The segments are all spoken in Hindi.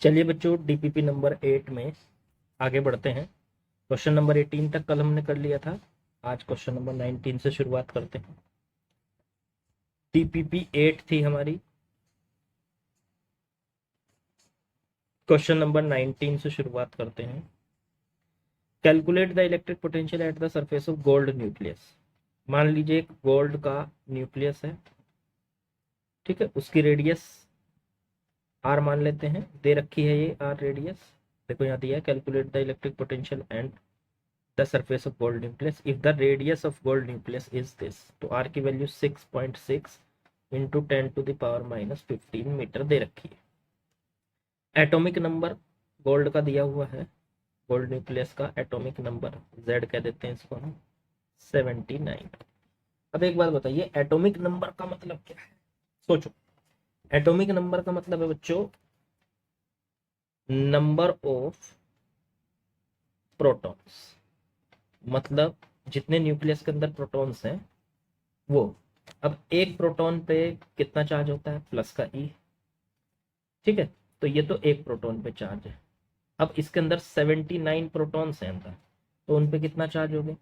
चलिए बच्चों, डीपीपी नंबर 8 में आगे बढ़ते हैं। क्वेश्चन नंबर 18 तक कल हमने कर लिया था। आज क्वेश्चन नंबर 19 से शुरुआत करते हैं। डीपीपी 8 थी हमारी। क्वेश्चन नंबर 19 से शुरुआत करते हैं। Calculate the electric potential at the surface of gold nucleus. मान लीजिए एक गोल्ड का न्यूक्लियस है, ठीक है। उसकी रेडियस आर मान लेते हैं, दे रखी है ये आर रेडियस। देखो यहाँ दिया है, calculate the electric potential and the surface of gold nucleus if the radius of gold nucleus is this। तो r की वैल्यू 6.6 इंटू 10⁻⁻15 मीटर दे रखी है। एटॉमिक नंबर गोल्ड का दिया हुआ है, गोल्ड न्यूक्लियस का एटॉमिक नंबर z कह देते हैं इसको हम, 79। अब एक बात बताइए, एटॉमिक नंबर का मतलब क्या है? सोचो, एटॉमिक नंबर का मतलब है बच्चों नंबर ऑफ प्रोटॉन्स, मतलब जितने न्यूक्लियस के अंदर प्रोटॉन्स हैं वो। अब एक प्रोटॉन पे कितना चार्ज होता है? प्लस का ई, ठीक है। तो ये तो एक प्रोटॉन पे चार्ज है। अब इसके अंदर 79 प्रोटॉन्स हैं अंदर, तो उन पे कितना चार्ज हो गया?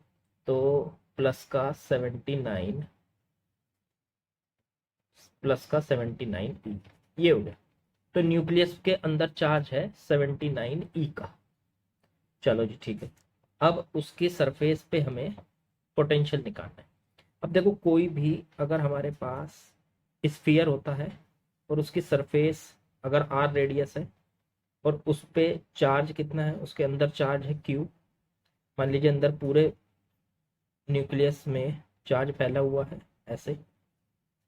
तो प्लस का 79 प्लस का 79 ई, ये हो गया। तो न्यूक्लियस के अंदर चार्ज है 79 ई का। चलो जी ठीक है। अब उसकी सरफेस पे हमें पोटेंशियल निकालना है। अब देखो, कोई भी अगर हमारे पास स्फीयर होता है और उसकी सरफेस अगर आर रेडियस है और उस पे चार्ज कितना है, उसके अंदर चार्ज है क्यू। मान लीजिए अंदर पूरे न्यूक्लियस में चार्ज फैला हुआ है ऐसे,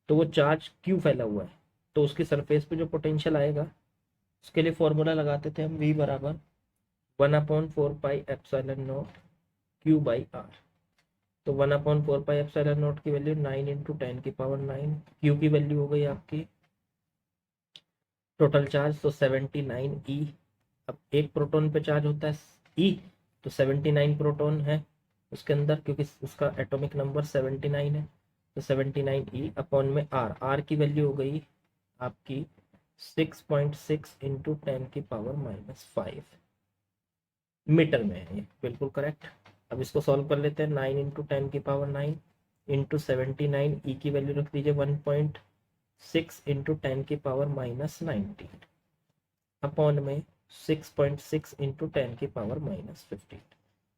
तो वो चार्ज क्यू फैला हुआ है, तो उसकी सरफेस पे जो पोटेंशियल आएगा उसके लिए फॉर्मूला लगाते थे हम, v बराबर 1/4πε0 Q/r। तो 1/4πε0 की वैल्यू 9 × 10⁻⁹, क्यू की वैल्यू हो गई आपकी टोटल चार्ज तो 79 ई। अब एक प्रोटॉन पे चार्ज होता है ई, तो 79 प्रोटॉन है उसके अंदर, क्योंकि उसका एटॉमिक नंबर 79 है। तो 79 ई अपॉन में आर, आर की वैल्यू हो गई आपकी 6.6 × 10⁻⁵ मीटर में है ये, बिल्कुल करेक्ट। अब इसको सॉल्व कर लेते हैं। 9 × 10⁹ इंटू 79 ई की वैल्यू रख दीजिए 1.6 × 10⁻⁻19 अपॉन में 6.6 × 10⁻⁻15।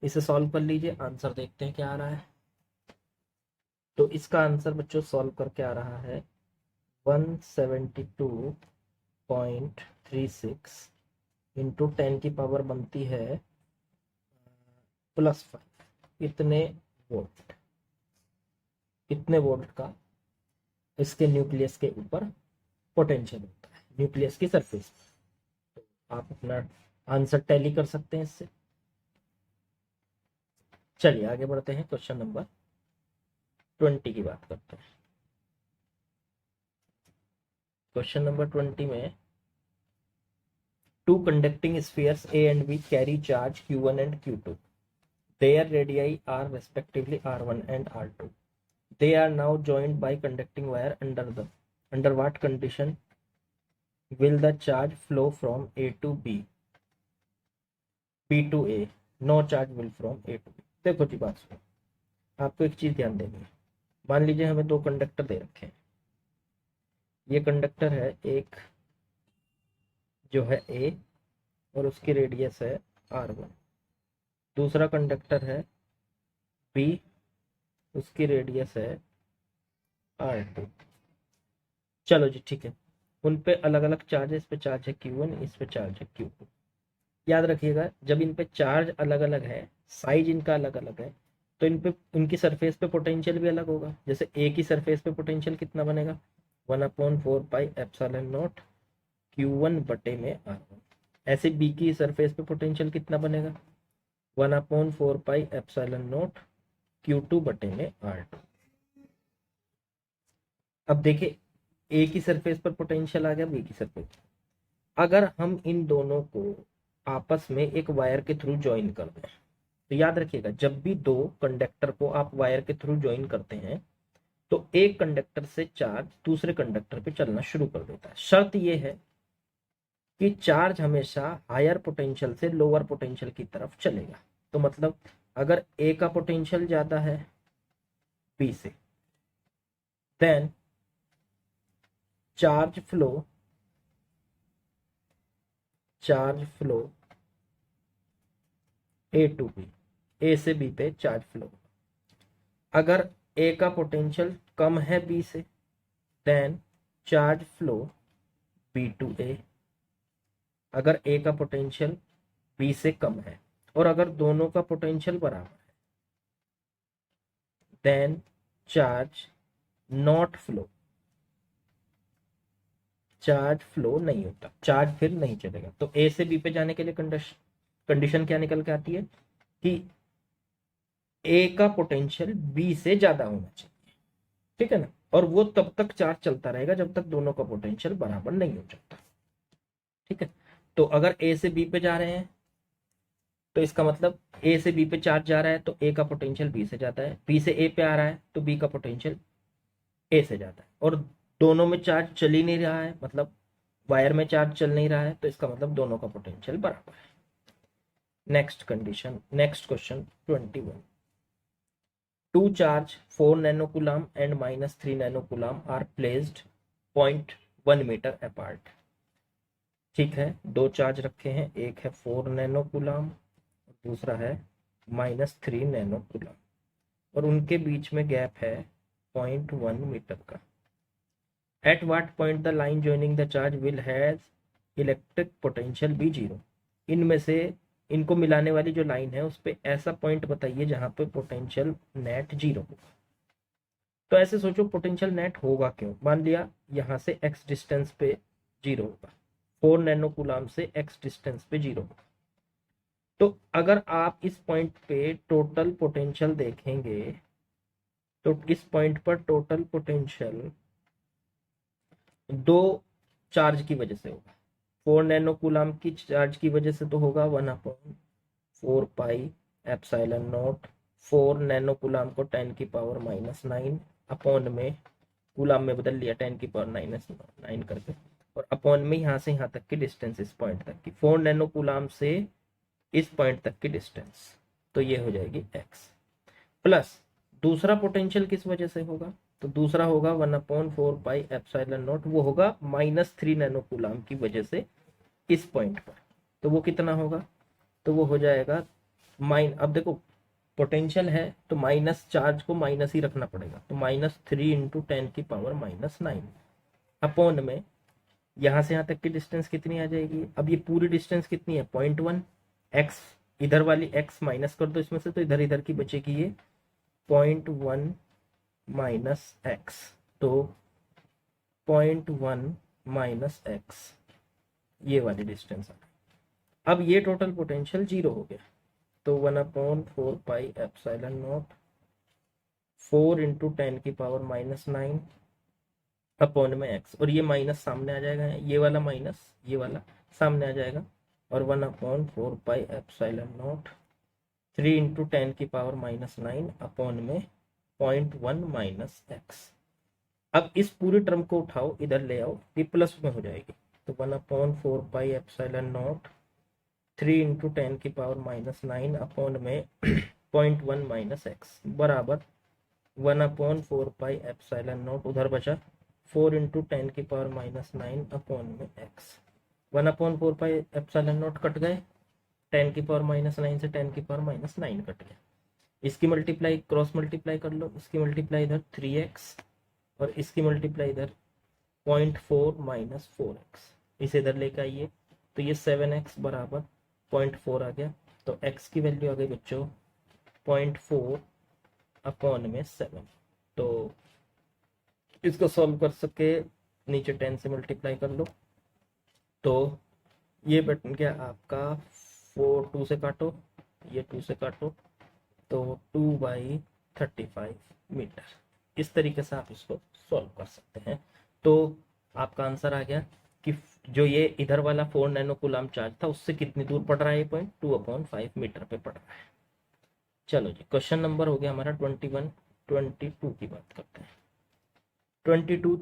इसे सॉल्व कर लीजिए, आंसर देखते हैं क्या आ रहा है। तो इसका आंसर बच्चों सॉल्व करके आ रहा है 172.36 इंटू 10 की पावर बनती है +5। इतने वोल्ट, इतने वोल्ट का इसके न्यूक्लियस के ऊपर पोटेंशियल होता है, न्यूक्लियस की सरफेस पर। तो आप अपना आंसर टैली कर सकते हैं इससे। चलिए आगे बढ़ते हैं, क्वेश्चन नंबर 20 की बात करते हैं। क्वेश्चन नंबर 20 में two conducting spheres A and B carry charge Q1 and Q2. Their radii are respectively R1 and R2. They are now joined by conducting wire under what condition will the charge flow from A to B, B to A? No charge will from A to B। देखो जी बात सुनो, आपको एक चीज ध्यान देनी है। मान लीजिए हमें दो कंडक्टर दे रखे हैं। ये कंडक्टर है एक जो है A और उसकी रेडियस है R1। दूसरा कंडक्टर है B, उसकी रेडियस है R2। चलो जी ठीक है। उन पे अलग अलग चार्ज है, इस पे चार्ज है Q1, इस पे चार्ज है Q2। याद रखिएगा, जब इन पे चार्ज अलग अलग है, साइज इनका अलग अलग है, तो इन पे उनकी सरफेस पे पोटेंशियल भी अलग होगा। जैसे ए की सरफेस पे पोटेंशियल कितना बनेगा? 1/4πε0 Q1 बटे में R1। ऐसे बी की सरफेस पे पोटेंशियल कितना बनेगा? 1/4πε0 Q2 बटे में R2। अब देखिए, ए की सरफेस पर पोटेंशियल आ गया, बी की सरफेस। अगर हम इन दोनों को आपस में एक वायर के थ्रू ज्वाइन कर दें, तो याद रखिएगा, जब भी दो कंडक्टर को आप वायर के थ्रू ज्वाइन करते हैं तो एक कंडक्टर से चार्ज दूसरे कंडक्टर पे चलना शुरू कर देता है। शर्त यह है कि चार्ज हमेशा हायर पोटेंशियल से लोअर पोटेंशियल की तरफ चलेगा। तो मतलब अगर ए का पोटेंशियल ज्यादा है बी से, then charge flow A to B, A से बी पे चार्ज फ्लो। अगर ए का पोटेंशियल कम है बी से, then charge flow B to A. अगर ए का पोटेंशियल बी से कम है और अगर दोनों का पोटेंशियल बराबर है, then charge not flow, charge flow नहीं होता, चार्ज फिर नहीं चलेगा। तो ए से बी पे जाने के लिए कंडीशन क्या निकल के आती है कि ए का पोटेंशियल बी से ज्यादा होना चाहिए, ठीक है ना। और वो तब तक चार्ज चलता रहेगा जब तक दोनों का पोटेंशियल बराबर नहीं हो जाता, ठीक है। तो अगर ए से बी पे जा रहे हैं तो इसका मतलब ए से बी पे चार्ज जा रहा है तो ए का पोटेंशियल बी से जाता है, बी से ए पे आ रहा है तो बी का पोटेंशियल ए से जाता है। और दोनों में चार्ज चल ही नहीं रहा है, मतलब वायर में चार्ज चल नहीं रहा है, तो इसका मतलब दोनों का पोटेंशियल बराबर है। Next question 21। Two charge 4 nanocoulomb and -3 nanocoulomb are placed 0.1 metre apart. ठीक है, दो चार्ज रखे हैं, एक है 4 नैनोकूलम, दूसरा है -3 नैनोकूलम, और उनके बीच में गैप है 0.1 मीटर का। At what point the line joining the charge will has electric potential be zero. इनमें से इनको मिलाने वाली जो लाइन है उस पे ऐसा पॉइंट बताइए जहां पे पोटेंशियल नेट जीरो होगा। तो ऐसे सोचो पोटेंशियल नेट होगा क्यों। मान लिया यहाँ से x डिस्टेंस पे जीरो होगा, 4 नैनोकूलम से x डिस्टेंस पे जीरो होगा। तो अगर आप इस पॉइंट पे टोटल पोटेंशियल देखेंगे तो इस पॉइंट पर टोटल पोटेंशियल दो चार्ज की वजह से होगा। 4 नैनोकूलम की चार्ज की वजह से तो होगा 1/4 पाई एप्सिलॉन नॉट, 4 नैनोकूलम को 10 की पावर -9 अपॉन में कूलम में बदल लिया 10 की पावर -9 करके, और अपॉन में यहाँ से यहाँ तक की डिस्टेंस, इस पॉइंट तक की 4 नैनोकूलम से इस पॉइंट तक की डिस्टेंस, तो ये हो जाएगी x। प्लस दूसरा पोटेंशियल किस वजह से होगा, तो दूसरा होगा 1/4 पाई एप्सिलॉन नॉट, वो होगा -3 नैनोकूलम की वजह से इस पॉइंट पर। तो वो कितना होगा, तो वो हो जाएगा अब देखो पोटेंशियल है तो माइनस चार्ज को माइनस ही रखना पड़ेगा, तो -3 × 10 की पावर -9 अपॉन में यहाँ से यहाँ तक की डिस्टेंस कितनी आ जाएगी। अब ये पूरी डिस्टेंस कितनी है 0.1, x इधर वाली x माइनस कर दो इसमें से, तो इधर इधर की बचेगी ये 0.1 माइनस x, तो 0.1 माइनस x ये वाली डिस्टेंस आ गई। अब ये टोटल पोटेंशियल जीरो हो गया, तो 1/4 पाई एप्सिलॉन नॉट 4 × 10 की पावर -9 अपॉन में x, और ये माइनस सामने आ जाएगा, ये वाला माइनस ये वाला सामने आ जाएगा, और 1/4 पाई एप्सिलॉन नॉट 3 × 10 की पावर -9 अपॉन में 0.1 माइनस x। अब इस पूरी टर्म को उठाओ इधर ले आओ, ये प्लस में हो जाएगी, तो 1/4 पाई एप्सिलॉन नॉट 3 × 10 की पावर -9 अपॉन में 0.1 माइनस x बराबर 1/4 पाई एप्सिलॉन नॉट, उधर बचा 4 × 10 की पावर -9 अपॉन में x। 1/4 pi epsilon not cut गए, 10 की पावर -9 से 10 की पावर -9 कट गया। इसकी मल्टीप्लाई क्रॉस मल्टीप्लाई कर लो, इसकी मल्टीप्लाई इधर 3x और इसकी मल्टीप्लाई इधर 0.4 माइनस 4x, इसे इधर लेकर आइए, तो ये 7x बराबर 0.4 आ गया। तो x की वैल्यू आ गई बच्चों 0.4 अपॉन में 7। तो इसको सॉल्व कर सके नीचे 10 से मल्टीप्लाई कर लो, तो ये बन गया आपका 4, 2 से काटो, ये 2 से काटो, तो 2/35 मीटर। इस तरीके से आप इसको सॉल्व कर सकते हैं। तो आपका आंसर आ गया कि जो ये इधर वाला 4 नैनोकूलम चार्ज था उससे कितनी दूर पड़ रहा है ये पॉइंट, 2/5 मीटर पे पड़ रहा है। चलो जी, क्वेश्चन नंबर हो गया हमारा 21। 22 की बात करते हैं। 22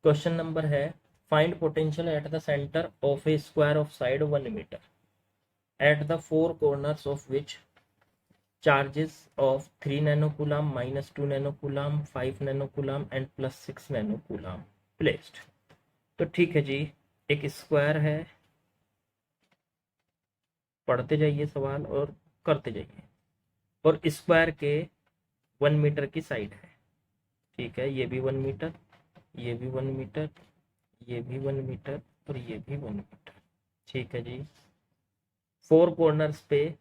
क्वेश्चन नंबर है find potential at the centre of a square of side 1 metre at the four corners of which charges of 3 nanocoulomb, minus 2 nanocoulomb, 5 nanocoulomb and plus 6 nanocoulomb placed। तो ठीक है जी, एक स्क्वायर है, पढ़ते जाइए सवाल और करते जाइए, और स्क्वायर के 1 मीटर की साइड है, ठीक है, ये भी 1 मीटर, ये भी 1 मीटर, ये भी 1 मीटर और ये भी 1 मीटर, ठीक है जी। फोर कॉर्नर्स पे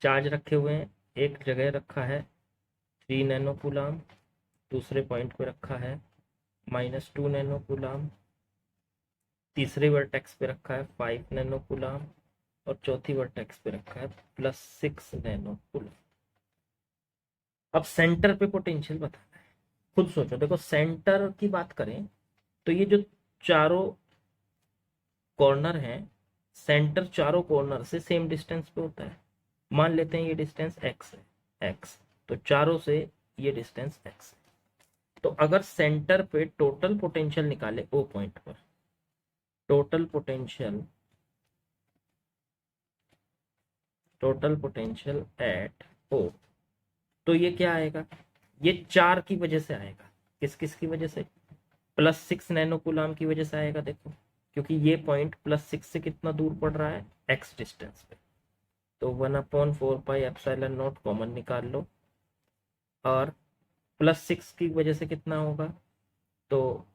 चार्ज रखे हुए हैं, एक जगह रखा है 3 नैनोकूलम, दूसरे पॉइंट पे रखा है -2 नैनोकूलम, तीसरे वर्टेक्स पे रखा है 5 नैनोकूलम और चौथी वर्टेक्स पे रखा है +6 नैनोकूलम। अब सेंटर पे पोटेंशियल बताना है, खुद सोचो। देखो सेंटर की बात करें तो ये जो चारों कॉर्नर हैं, सेंटर चारों कॉर्नर से सेम डिस्टेंस पे होता है। मान लेते हैं ये डिस्टेंस x है, x, तो चारों से ये डिस्टेंस x है। तो अगर सेंटर पे टोटल पोटेंशियल निकाले ओ पॉइंट पर, टोटल पोटेंशियल एट ओ, तो ये क्या आएगा, ये 4 की वजह से आएगा। किस किस की वजह से? +6 नैनोकूलम की वजह से आएगा। देखो क्योंकि ये पॉइंट +6 से कितना दूर पड़ रहा है, x डिस्टेंस पे, तो 1/4πε0 कॉमन निकाल लो, और +6 की वजह से कितना होगा, तो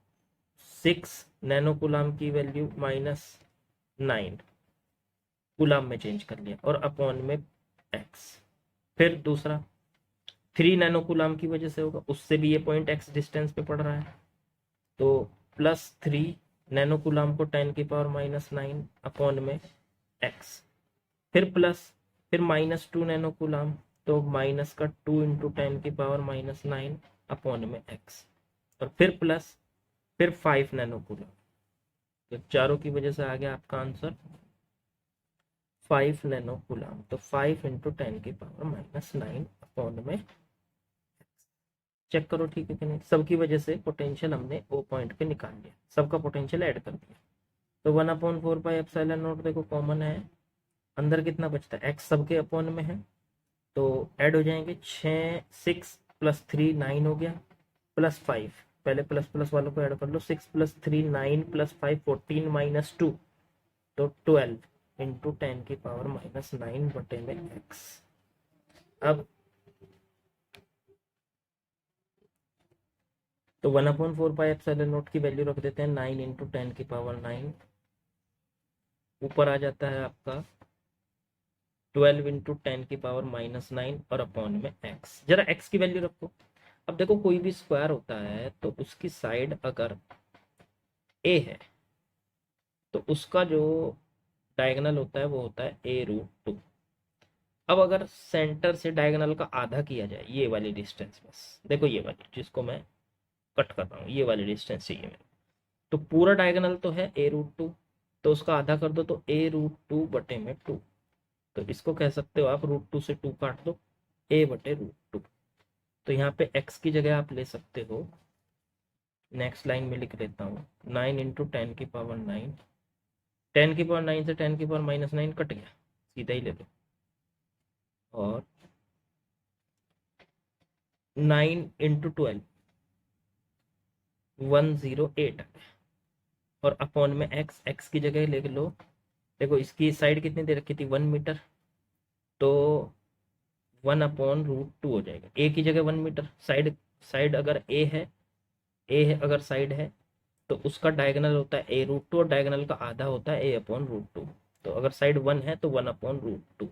6 नैनोकूलम की वैल्यू -9 कूलम में चेंज कर लिया, और अपॉन में x। फिर दूसरा 3 नैनोकूलम की वजह से होगा, उससे भी ये पॉइंट x डिस्टेंस पे पड़ रहा है, तो +3 नैनोकूलम को 10⁻⁻9 अपॉन में x। फिर प्लस, फिर -2 नैनोकूलम, तो माइनस का 2 × 10⁻⁻9 अपॉन में x, और फिर प्लस, फिर 5 नैनोकूलम। तो चारों की वजह से आ गया आपका आंसर 5 नैनोकूलम, तो 5 × 10⁻⁻9 अपॉन में। चेक करो ठीक है कि नहीं, सबकी वजह से पोटेंशियल हमने ओ पॉइंट पे निकाल लिया, सबका पोटेंशियल ऐड कर दिया। तो 1/4πε0 देखो कॉमन है, अंदर कितना बचता है, x सबके अपॉन में है, तो ऐड हो जाएंगे 6, 6 + 3 9 हो गया, +5, पहले प्लस प्लस वालों को ऐड कर लो, 6 + 3 9 + 5 14 - 2, तो 12 × 10⁻⁻9 बटे में x। अब तो 1/4πε0 की वैल्यू रख देते हैं 9 × 10⁻9, ऊपर आ जाता है आपका 12 × 10⁻⁻9 और अपॉन में x। जरा x की वैल्यू रखो। अब देखो कोई भी स्क्वायर होता है तो उसकी साइड अगर a है तो उसका जो डायगोनल होता है वो होता है a√2। अब अगर सेंटर से डायगोनल का आधा किया जाए, ये वाली डिस्टेंस, बस देखो ये वाली जिसको मैं कट कर रहा हूँ, ये वाली डिस्टेंस चाहिए मेरे, तो पूरा डायगोनल तो है a√2, तो उसका आधा कर दो तो a√2 बटे में 2, तो इसको कह सकते हो आप √2 से 2 काट दो, a/√2। तो यहाँ पे x की जगह आप ले सकते हो, नेक्स्ट लाइन में लिख लेता हूँ 9 × 10⁻9, 10⁻9 से 10⁻⁻9 कट गया, सीधा ही ले लो, और 9 × 12 108, और अपॉन में x की जगह ले लो। देखो इसकी साइड कितनी दे रखी थी, 1 मीटर, तो 1/√2 हो जाएगा। a की जगह 1 मीटर, साइड साइड अगर a है अगर साइड है तो उसका डायगोनल होता है a√2 और डायगोनल का आधा होता है a/√2। तो अगर साइड 1 है तो 1/√2,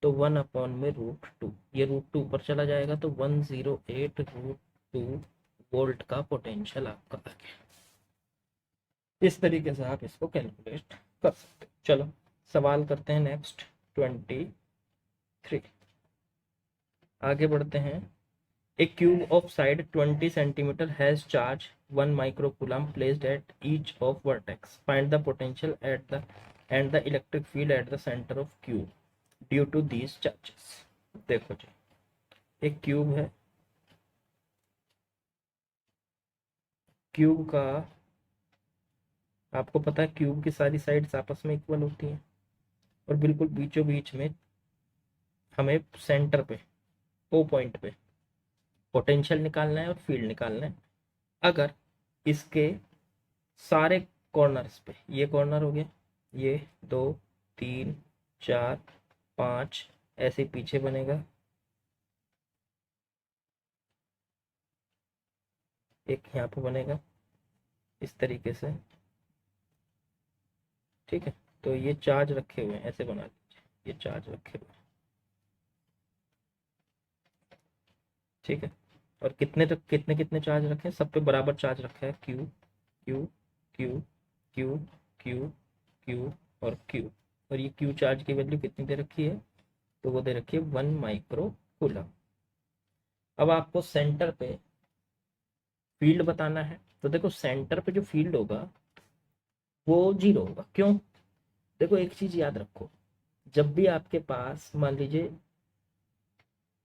तो 1 में √2, ये √2 ऊपर चला जाएगा, तो 108√2 वोल्ट का पोटेंशियल आपका आ गया। इस तरीके से आप इसको कैलकुलेट कर सकते हो। चलो सवाल करते हैं नेक्स्ट 23, आगे बढ़ते हैं। A cube of side 20 centimeter has charge 1 microcoulomb placed at each of vertex. Find the potential at the and the electric field at the center of cube due to these charges. देखो जी, एक क्यूब है, क्यूब का आपको पता है क्यूब की सारी साइड्स आपस में इक्वल होती हैं, और बिल्कुल बीचों बीच में हमें सेंटर पे ओ पॉइंट पे पोटेंशियल निकालना है और फील्ड निकालना है। अगर इसके सारे कॉर्नर्स पे, ये कॉर्नर हो गया, ये 2 3 4 5 ऐसे पीछे बनेगा, एक यहाँ पे बनेगा इस तरीके से, ठीक है। तो ये चार्ज रखे हुए हैं, ऐसे बना लीजिए, ये चार्ज रखे हुए हैं, ठीक है। और कितने तक, कितने कितने चार्ज रखे हैं, सब पे बराबर चार्ज रखा है, Q Q Q Q Q Q और क्यू। और ये क्यू चार्ज की वैल्यू कितनी दे रखी है, तो वो दे रखी है 1 माइक्रो कूलम। अब आपको सेंटर पे फील्ड बताना है, तो देखो सेंटर पे जो फील्ड होगा वो 0 होगा। क्यों? देखो एक चीज याद रखो, जब भी आपके पास मान लीजिए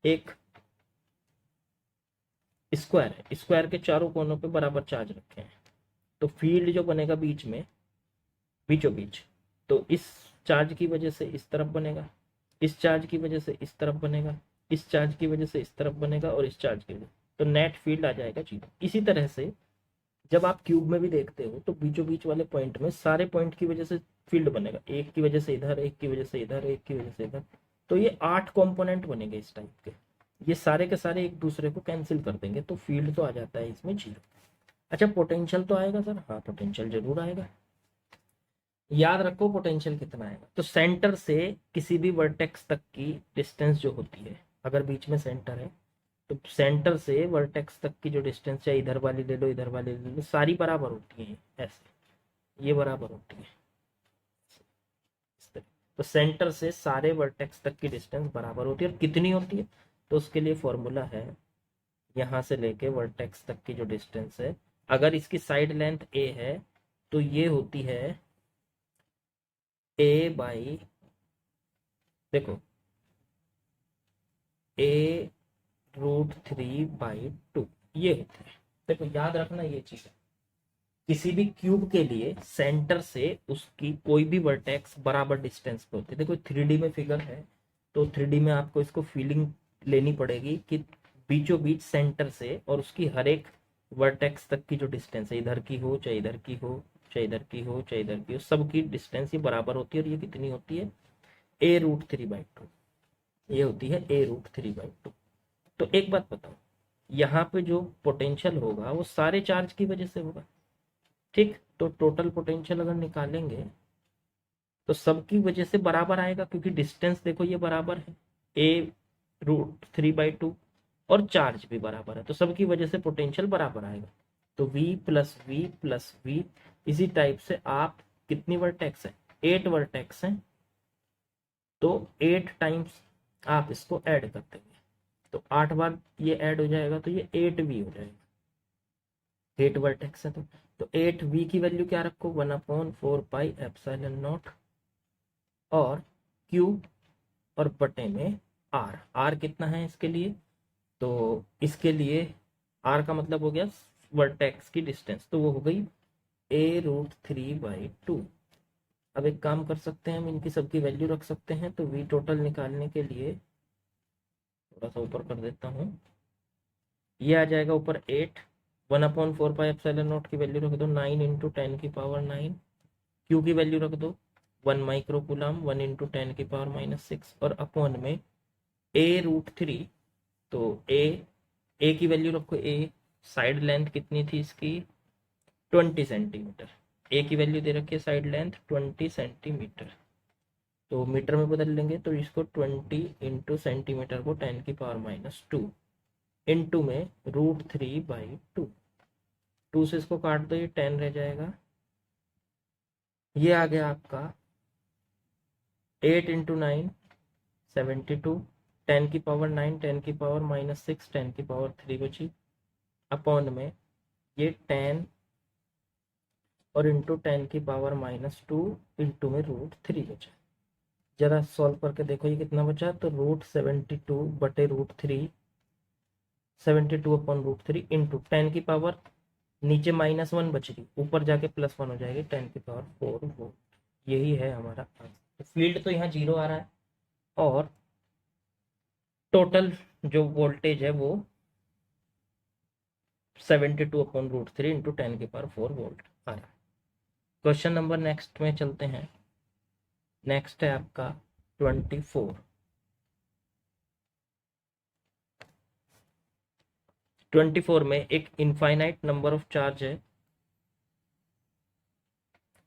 एक स्क्वायर है, स्क्वायर के चारों कोनों पे बराबर चार्ज रखे हैं, तो फील्ड जो बनेगा बीच में, बीचों बीच, तो इस चार्ज की वजह से इस तरफ बनेगा, इस चार्ज की वजह से इस तरफ बनेगा, इस चार्ज की वजह से इस तरफ बनेगा, और इस चार्ज की वजह, तो नेट फील्ड आ जाएगा 0। इसी तरह से जब आप क्यूब में भी देखते हो तो बीचों बीच वाले पॉइंट में सारे पॉइंट की वजह से फील्ड बनेगा, एक की वजह से इधर, एक की वजह से इधर, एक की वजह से इधर। तो ये 8 कंपोनेंट बनेंगे इस टाइप के, ये सारे के सारे एक दूसरे को कैंसिल कर देंगे, तो फील्ड तो आ जाता है इसमें 0। अच्छा पोटेंशियल तो आएगा सर, हाँ पोटेंशियल जरूर आएगा। याद रखो पोटेंशियल कितना आएगा, तो सेंटर से किसी भी वर्टेक्स तक की डिस्टेंस जो होती है, अगर बीच में सेंटर है तो सेंटर से वर्टेक्स तक की जो डिस्टेंस, चाहे इधर वाली ले लो इधर वाली ले लो, सारी बराबर होती है, ऐसे ये बराबर होती है इस तरह। तो सेंटर से सारे वर्टेक्स तक की डिस्टेंस बराबर होती है, और कितनी होती है, तो उसके लिए फॉर्मूला है, यहाँ से लेके वर्टेक्स तक की जो डिस्टेंस है, अगर इसकी साइड लेंथ ए है तो ये होती है ए बाई, देखो ए √3/2 ये होता है। देखो याद रखना ये चीज है, किसी भी क्यूब के लिए सेंटर से उसकी कोई भी वर्टेक्स बराबर डिस्टेंस पे होती है। देखो 3D में फिगर है, तो 3D में आपको इसको फीलिंग लेनी पड़ेगी कि बीचों बीच सेंटर से और उसकी हर एक वर्टेक्स तक की जो डिस्टेंस है, इधर की हो चाहे इधर की हो, चाहे इधर की हो चाहे इधर की हो, सबकी डिस्टेंस ये बराबर होती है, और ये कितनी होती है, a√3/2, ये होती है a√3/2। तो एक बात बताओ, यहाँ पे जो पोटेंशियल होगा वो सारे चार्ज की वजह से होगा, ठीक। तो टोटल पोटेंशियल अगर निकालेंगे तो सबकी वजह से बराबर आएगा, क्योंकि डिस्टेंस देखो ये बराबर है a√3/2, और चार्ज भी बराबर है, तो सबकी वजह से पोटेंशियल बराबर आएगा। तो v plus v plus v, इसी टाइप से आप, कितनी वर्टेक्स है, 8 वर्टेक्स हैं, तो 8 टाइम्स आप इसको ऐड कर देंगे, तो 8 बार ये ऐड हो जाएगा, तो ये 8v हो जाएगा, 8 वर्टेक्स है तो 8v की वैल्यू क्या रखो, 1/4πε0, और q और बटे में r, r कितना है इसके लिए, तो इसके लिए r का मतलब हो गया वर्टेक्स की डिस्टेंस, तो वो हो गई a√3/2। अब एक काम कर सकते हैं, हम इनकी सबकी वैल्यू रख सकते हैं, तो v टोटल निकालने के लिए थोड़ा सा ऊपर कर देता हूँ, ये आ जाएगा ऊपर 8, 1/4πε0 की वैल्यू रख दो 9 × 10⁻⁹, क्यू की वैल्यू रख दो 1 माइक्रो कूलम, 1 × 10⁻⁶, और अपॉन में a√3, तो ए की वैल्यू रखो, ए साइड लेंथ कितनी थी इसकी, 20 सेंटीमीटर, ए की वैल्यू दे रखी है साइड लेंथ 20 सेंटीमीटर, तो मीटर में बदल लेंगे, तो इसको 20 × सेंटीमीटर को 10⁻², इनटू में √3/2, 2 से इसको काट दो, ये 10 रह जाएगा, ये आ गया आपका 8 × 9 72, 10⁻⁹, 10⁻⁻6, 10⁻3 बची, अपॉन में ये 10 और इंटू 10⁻⁻2 इंटू में √3 बचा। जरा सॉल्व करके देखो ये कितना बचा, तो √72/√3, 72 अपॉन √3 इंटू 10⁻⁻ नीचे -1 बच रही, ऊपर जाके +1 हो जाएगी 10⁴ वोल्ट। यही है हमारा आंसर। तो फील्ड तो यहाँ 0 आ रहा है और टोटल जो वोल्टेज है वो 72/√3 इंटू 10⁴ वोल्ट आ रहा है। क्वेश्चन नंबर नेक्स्ट में चलते हैं। नेक्स्ट है आपका 24। 24 में एक इनफाइनाइट नंबर ऑफ चार्ज है।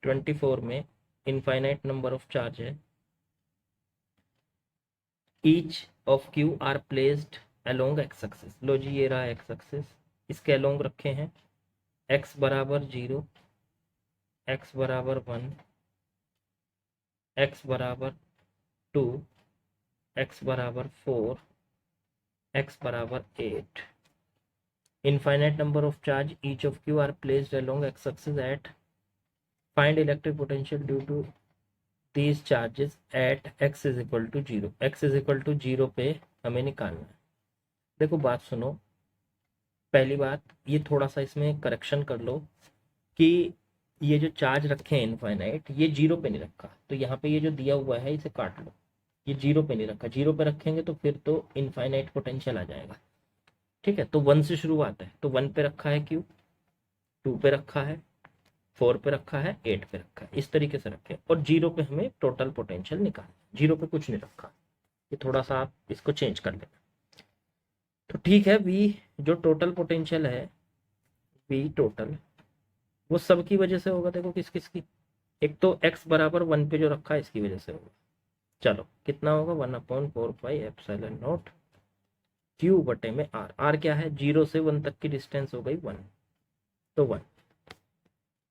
24 में इनफाइनाइट नंबर ऑफ चार्ज है। Each of Q are placed along X axis. लो जी, ये रहा एक्स एक्सिस, इसके अलोंग रखे हैं x बराबर 0, x बराबर 1, x बराबर 2, x बराबर 4, x बराबर 8। infinite number of charge each of q are placed along x axis at find electric potential due to these charges at x is equal to 0। x is equal to 0 पे हमें निकालना है। देखो बात सुनो, पहली बात ये थोड़ा सा इसमें करेक्शन कर लो कि ये जो चार्ज रखे हैं इनफाइनाइट, ये 0 पे नहीं रखा, तो यहाँ पे ये जो दिया हुआ है इसे काट लो। ये 0 पे नहीं रखा, 0 पे रखेंगे तो फिर तो इनफाइनाइट पोटेंशियल आ जाएगा। ठीक है, तो 1 से शुरुआत है, तो 1 पे रखा है क्यू, 2 पे रखा है, 4 पे रखा है, 8 पे रखा है, इस तरीके से रखे और 0 पे हमें टोटल पोटेंशियल निकाल। 0 पे कुछ नहीं रखा, ये थोड़ा सा आप इसको चेंज कर लेना। तो ठीक है, वी जो टोटल पोटेंशियल है, वी टोटल वो सब की वजह से होगा। देखो किस किस की, एक तो x बराबर 1 पे जो रखा है इसकी वजह से होगा। चलो कितना होगा, 1/4πε0 क्यू बटे में r। r क्या है, 0 से 1 तक की डिस्टेंस हो गई 1, तो 1,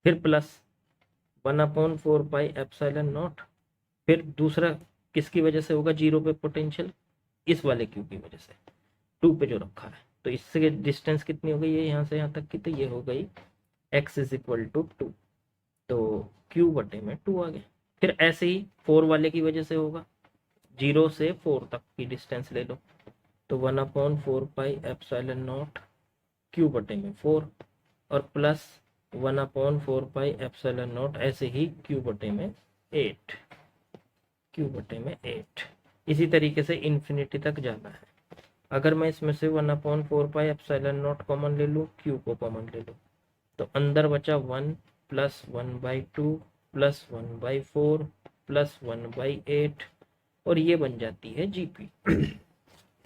फिर प्लस 1/4πε0, फिर दूसरा किसकी वजह से होगा 0 पे पोटेंशियल, इस वाले क्यू की वजह से, 2 पे जो रखा है। तो इससे डिस्टेंस कितनी हो गई है यहाँ से यहाँ तक की, तो ये हो गई x इज इक्वल टू 2, तो q बटे में 2 आ गया। फिर ऐसे ही 4 वाले की वजह से होगा, 0 से 4 तक की डिस्टेंस ले लो, तो 1/4πε0 q बटे में 4 और प्लस 1/4πε0 ऐसे ही q बटे में 8, q बटे में 8। इसी तरीके से इन्फिनिटी तक जाना है। अगर मैं इसमें से 1/4πε0 कॉमन ले लूँ, q को कॉमन ले लूँ, तो अंदर बचा 1 प्लस 1/2 प्लस 1/4 प्लस 1/8 और ये बन जाती है जीपी।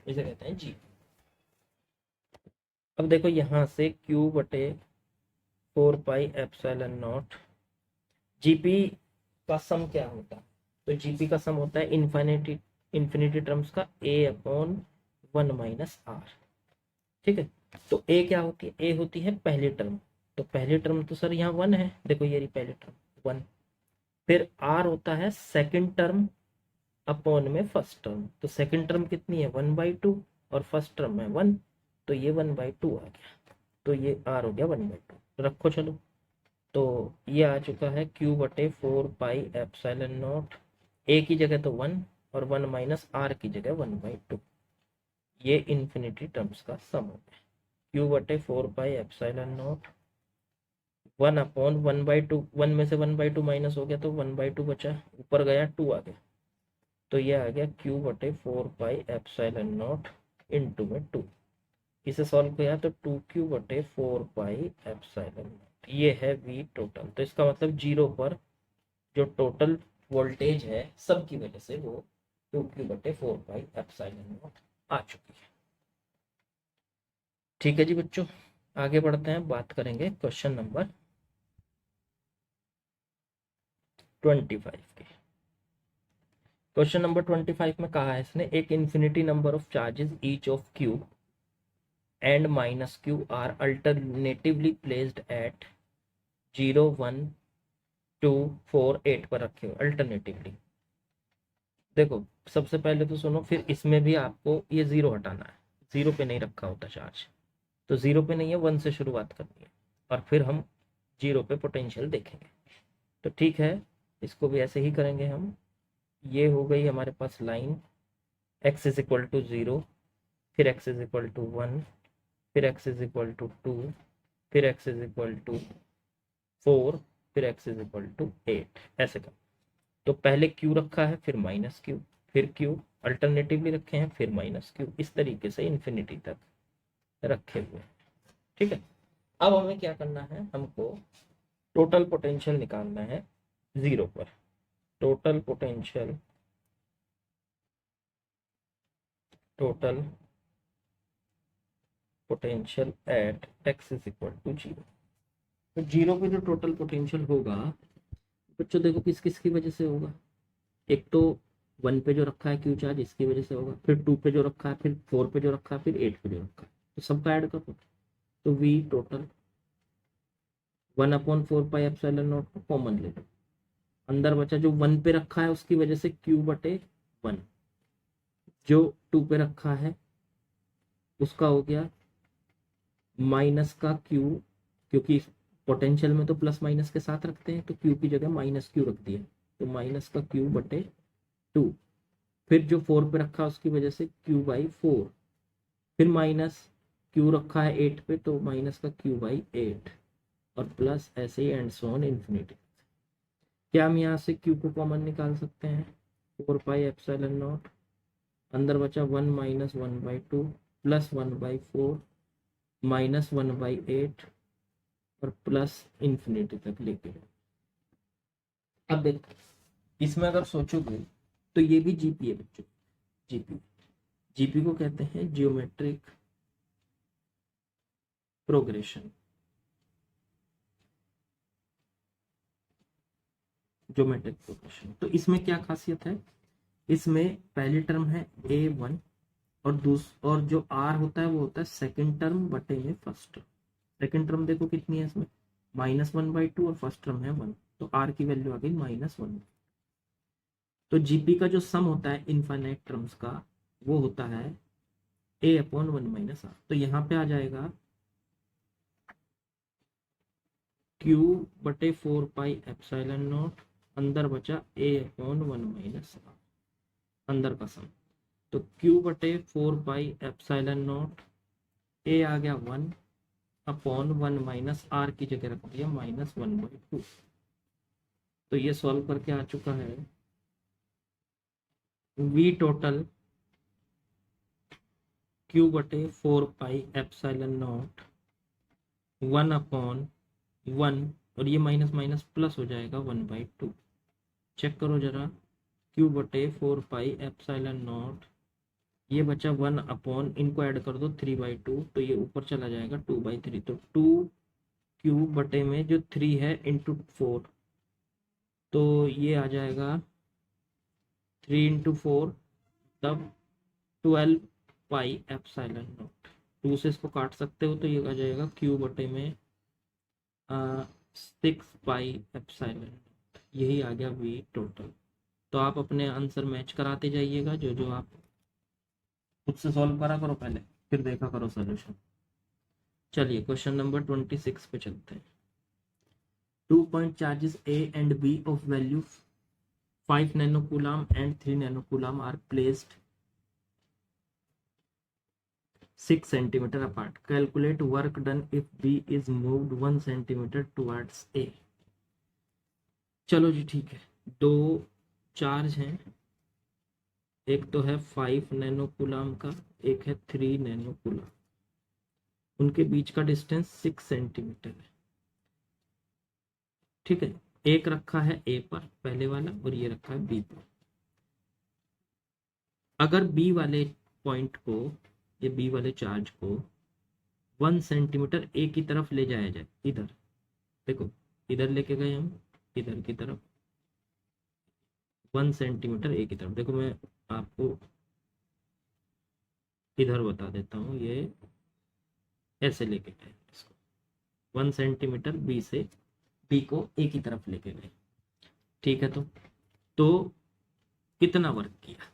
इसे कहते हैं जीपी। अब देखो यहाँ से q बटे 4πε0, जीपी का सम क्या होता है, तो जीपी का सम होता है इन्फिनिटी टर्म्स का a/1 - r। ठीक है, तो a क्या होती है, a होती है पहली टर्म, तो पहली टर्म तो सर यहाँ 1 है, देखो ये रही पहली टर्म 1। फिर r होता है सेकंड टर्म अपॉन में फर्स्ट टर्म, तो सेकंड टर्म कितनी है 1/2 और फर्स्ट टर्म है 1, तो ये 1/2 आ गया, तो ये r हो गया 1/2 रखो। चलो, तो ये आ चुका है q बटे 4πε0, a की जगह तो 1 और 1 - r की जगह 1/2, ये इन्फिनिटी टर्म्स का सम हो गया। q बटे 4πε0 1/1/2, 1 में से 1/2 माइनस हो गया तो 1/2 बचा, ऊपर गया 2 आ गया, तो ये आ गया q बटे 4πε0 इंटू में 2। इसे सॉल्व किया तो 2q बटे 4πε0, ये है v टोटल। तो इसका मतलब 0 पर जो टोटल वोल्टेज है सब की वजह से वो 2q बटे 4πε0 आ चुकी है। ठीक है जी बच्चों, आगे बढ़ते हैं, बात करेंगे क्वेश्चन नंबर 25 के। क्वेश्चन नंबर 25 में कहा है इसने, एक infinity number of charges each of Q and minus Q R alternatively placed at 0 1 2 4 8 पर रखे हो अल्टरनेटिवली। देखो सबसे पहले तो सुनो, फिर इसमें भी आपको ये 0 हटाना है, 0 पे नहीं रखा होता चार्ज, तो 0 पे नहीं है, 1 से शुरुआत करनी है और फिर हम 0 पे पोटेंशियल देखेंगे। तो ठीक है, इसको भी ऐसे ही करेंगे हम। ये हो गई हमारे पास line x is equal to 0, फिर x इज इक्वल टू 1, फिर x इज इक्वल टू 2, फिर x इज इक्वल टू 4, फिर x इज इक्वल टू 8, ऐसे कर। तो पहले q रखा है, फिर माइनस q, फिर q अल्टरनेटिवली रखे हैं, फिर माइनस q, इस तरीके से इन्फिनिटी तक रखे हुए। ठीक है, अब हमें क्या करना है, हमको टोटल पोटेंशियल निकालना है जीरो पर। Total potential, total potential at x is equal to 0। तो जीरो पे जो टोटल पोटेंशियल होगा बच्चों, देखो किस किस की वजह से होगा। एक तो 1 पे जो रखा है क्यू चार्ज, इसकी वजह से होगा, फिर 2 पे जो रखा है, फिर 4 पे जो रखा है, फिर 8 पे जो रखा है, तो सबका ऐड करो। तो v total 1/4 pi epsilon not को कॉमन ले लो, अंदर बचा जो 1 पे रखा है उसकी वजह से q/1, जो 2 पे रखा है उसका हो गया माइनस का q, क्योंकि पोटेंशियल में तो प्लस माइनस के साथ रखते हैं, तो q की जगह माइनस q रख दिया, तो माइनस का q/2। फिर जो 4 पे रखा है उसकी वजह से q/4, फिर माइनस q रखा है 8 पे, तो माइनस का q/8, और प्लस ऐसे ही एंड सो ऑन इन्फिनिटी। क्या हम यहाँ से q को कॉमन निकाल सकते हैं, 4 पाई एप्सिलॉन नॉट, अंदर बचा 1 माइनस 1/2 प्लस 1/4 माइनस 1/8 और प्लस इन्फिनिटी तक लेके। अब देख, इसमें अगर सोचोगे तो ये भी जीपी है बच्चों, जीपी। जीपी को कहते हैं जियोमेट्रिक प्रोग्रेशन, ज्योमेट्रिक प्रोग्रेशन। तो इसमें क्या खासियत है, इसमें पहली टर्म है a1, और जो r होता है वो होता है सेकंड टर्म बटे में फर्स्ट टर्म। सेकंड टर्म देखो कितनी है इसमें, -1/2, और फर्स्ट टर्म है 1, तो r की वैल्यू आ गई -1। तो जीपी का जो सम होता है इनफाइनाइट टर्म्स का, वो होता है a/1 - r। तो यहाँ पे आ जाएगा q/4 पाई एप्सिलॉन नॉट, अंदर बचा a/1 - r, अंदर का सम। तो q/4 pi epsilon not, a आ गया 1/1 - r की जगह रख दिया -1/2। तो ये सॉल्व करके आ चुका है v total q/4 pi epsilon not 1/1, और ये माइनस माइनस प्लस हो जाएगा 1/2। चेक करो जरा, q/4 पाई एप्सिलॉन नॉट, ये बचा 1/, इनको ऐड कर दो 3/2, तो ये ऊपर चला जाएगा 2/3। तो 2q बटे में जो 3 है इंटू 4, तो ये आ जाएगा 3 × 4, तब 12 पाई एप्सिलॉन नॉट। 2 से इसको काट सकते हो, तो ये आ जाएगा q बटे में 6 पाई एप्सिलॉन। यही आ गया v टोटल। तो आप अपने आंसर मैच कराते जाइएगा, जो जो आप खुद से सॉल्व करा करो पहले, फिर देखा करो सोल्यूशन। चलिए क्वेश्चन नंबर 26 पे चलते हैं। 2 point charges A and B of value 5 nanocoulomb and 3 nanocoulomb are placed 6 centimeter apart. Calculate work done if B is moved 1 centimeter towards A. चलो जी ठीक है, दो चार्ज हैं, एक तो है 5 नैनोकूलम का, एक है 3 नैनोकूलम। उनके बीच का डिस्टेंस 6 सेंटीमीटर है। ठीक है, एक रखा है ए पर पहले वाला, और ये रखा है बी पर। अगर बी वाले पॉइंट को, ये बी वाले चार्ज को 1 सेंटीमीटर ए की तरफ ले जाया जाए, इधर देखो, इधर लेके गए हम, इधर की तरफ 1 सेंटीमीटर ए की तरफ। देखो मैं आपको इधर बता देता हूँ, ये ऐसे लेके गए इसको, 1 सेंटीमीटर बी से, बी को ए की तरफ लेके गए। ठीक है, तो कितना वर्क किया।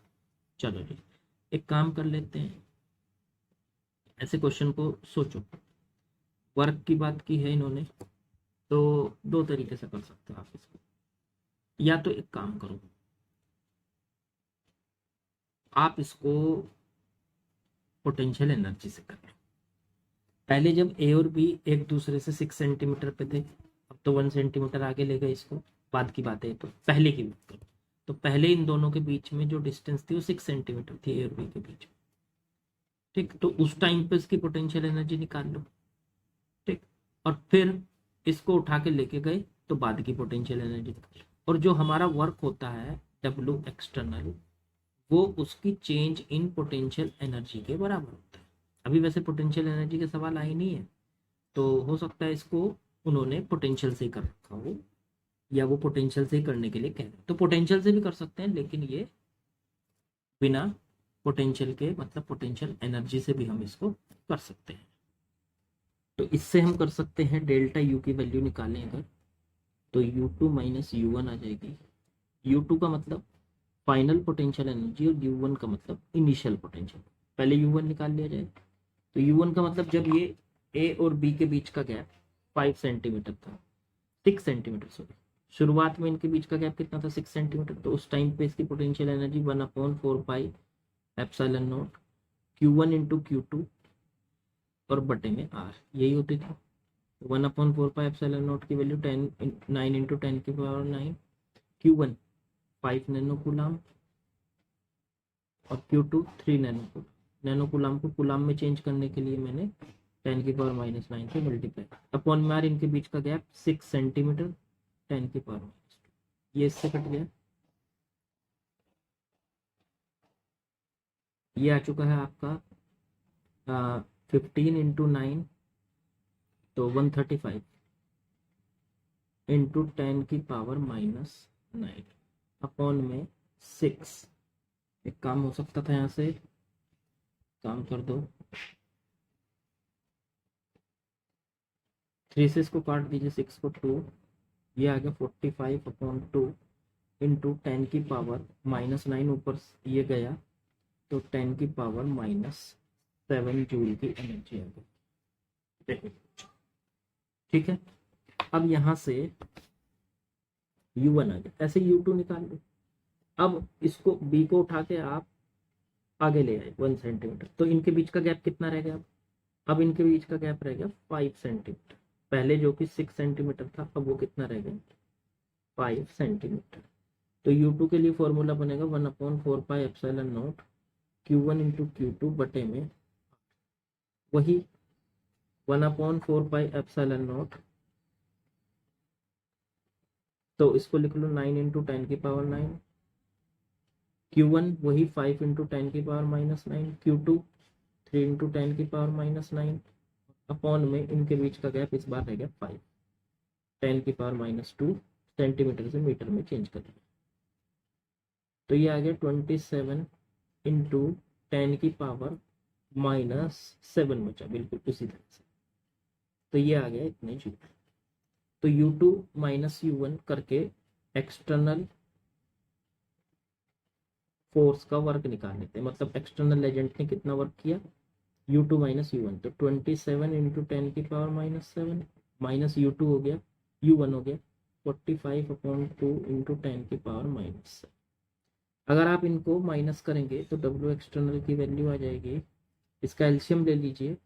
चलो जी एक काम कर लेते हैं, ऐसे क्वेश्चन को सोचो। वर्क की बात की है इन्होंने, तो दो तरीके से कर सकते हो आप इसको। या तो एक काम करो, आप इसको पोटेंशियल एनर्जी से कर लो। पहले जब ए और बी एक दूसरे से 6 सेंटीमीटर पे थे, अब तो 1 सेंटीमीटर आगे ले गए इसको, बाद की बात है, तो पहले की बात करो, तो पहले इन दोनों के बीच में जो डिस्टेंस थी वो 6 सेंटीमीटर थी ए और बी के बीच में। ठीक, तो उस टाइम पे इसकी पोटेंशियल एनर्जी निकाल लो। ठीक, और फिर इसको उठा के लेके गए तो बाद की पोटेंशियल एनर्जी निकाल लो, और जो हमारा वर्क होता है डब्ल्यू एक्सटर्नल, वो उसकी चेंज इन पोटेंशियल एनर्जी के बराबर होता है। अभी वैसे पोटेंशियल एनर्जी का सवाल आई नहीं है, तो हो सकता है इसको उन्होंने पोटेंशियल से ही कर रखा हो, या वो पोटेंशियल से ही करने के लिए कह रहे हैं, तो पोटेंशियल से भी कर सकते हैं, लेकिन ये बिना पोटेंशियल के, मतलब पोटेंशियल एनर्जी से भी हम इसको कर सकते हैं। तो इससे हम कर सकते हैं डेल्टा यू की वैल्यू निकालें अगर, तो U2 माइनस U1 आ जाएगी। U2 का मतलब फाइनल पोटेंशियल एनर्जी, और U1 का मतलब इनिशियल पोटेंशियल। पहले U1 निकाल लिया जाए, तो U1 का मतलब जब ये A और B के बीच का गैप 5 सेंटीमीटर था, 6 सेंटीमीटर सॉरी, शुरुआत में इनके बीच का गैप कितना था, 6 सेंटीमीटर, तो उस टाइम पे इसकी potential energy 1/4 pi epsilon not Q1 into Q2 और बटे में R, यही होती थी। 1/4 पाई एप्सिलॉन नॉट की value 9 into 10⁹, Q1 5 nano coulomb और Q2 3 nano coulomb. Nano coulomb को कूलाम में चेंज करने के लिए मैंने 10⁻⁹ से मल्टीप्लाई, अपॉन में आर, इनके बीच का गैप 6 सेंटीमीटर, 10⁻², ये इससे कट गया। ये आ चुका है आपका 15 इंटू 9, तो 135 इंटू 10⁻⁹ अपॉन में 6। एक काम हो सकता था, यहाँ से काम कर दो, 3 से इसको काट दीजिए, 6 को 2, ये आ गया 45/2 इंटू 10⁻⁻⁹, ऊपर ये गया तो 10⁻⁻7 जूल की एनर्जी आ गई। देखो, ठीक है, अब यहाँ से U1 आ गया, ऐसे U2 निकाल लो। अब इसको B को उठा के आप आगे ले आए 1 सेंटीमीटर, तो इनके बीच का गैप कितना रह गया, अब इनके बीच का गैप रह गया 5 सेंटीमीटर, पहले जो कि 6 सेंटीमीटर था, अब वो कितना रह गया 5 सेंटीमीटर। तो U2 के लिए फॉर्मूला बनेगा 1/4 pi epsilon not Q1 into Q2 बटे में वही 1/4 पाई एप्सिलॉन नॉट, तो इसको लिख लो 9 इंटू 10⁻⁹, Q1 वही 5 इंटू 10⁻⁹, Q2 3 इंटू 10⁻⁹, अपॉन में इनके बीच का गैप इस बार रह गया 5, 10⁻² सेंटीमीटर से मीटर में चेंज कर दिया, तो ये आ गया 27 इंटू 10⁻⁻7 बचा, बिल्कुल उसी तरह से, तो ये आ गया इतने जूल। तो U2 माइनस U1 करके एक्सटर्नल फोर्स का वर्क निकाल लेते हैं, मतलब एक्सटर्नल एजेंट ने कितना वर्क किया, U2 माइनस U1, तो 27 इंटू 10⁻⁷ माइनस U2 हो गया, U1 हो गया 45/2 इंटू 10⁻⁻7। अगर आप इनको माइनस करेंगे तो W एक्सटर्नल की वैल्यू आ जाएगी, इसका एलसीएम ले लीजिए,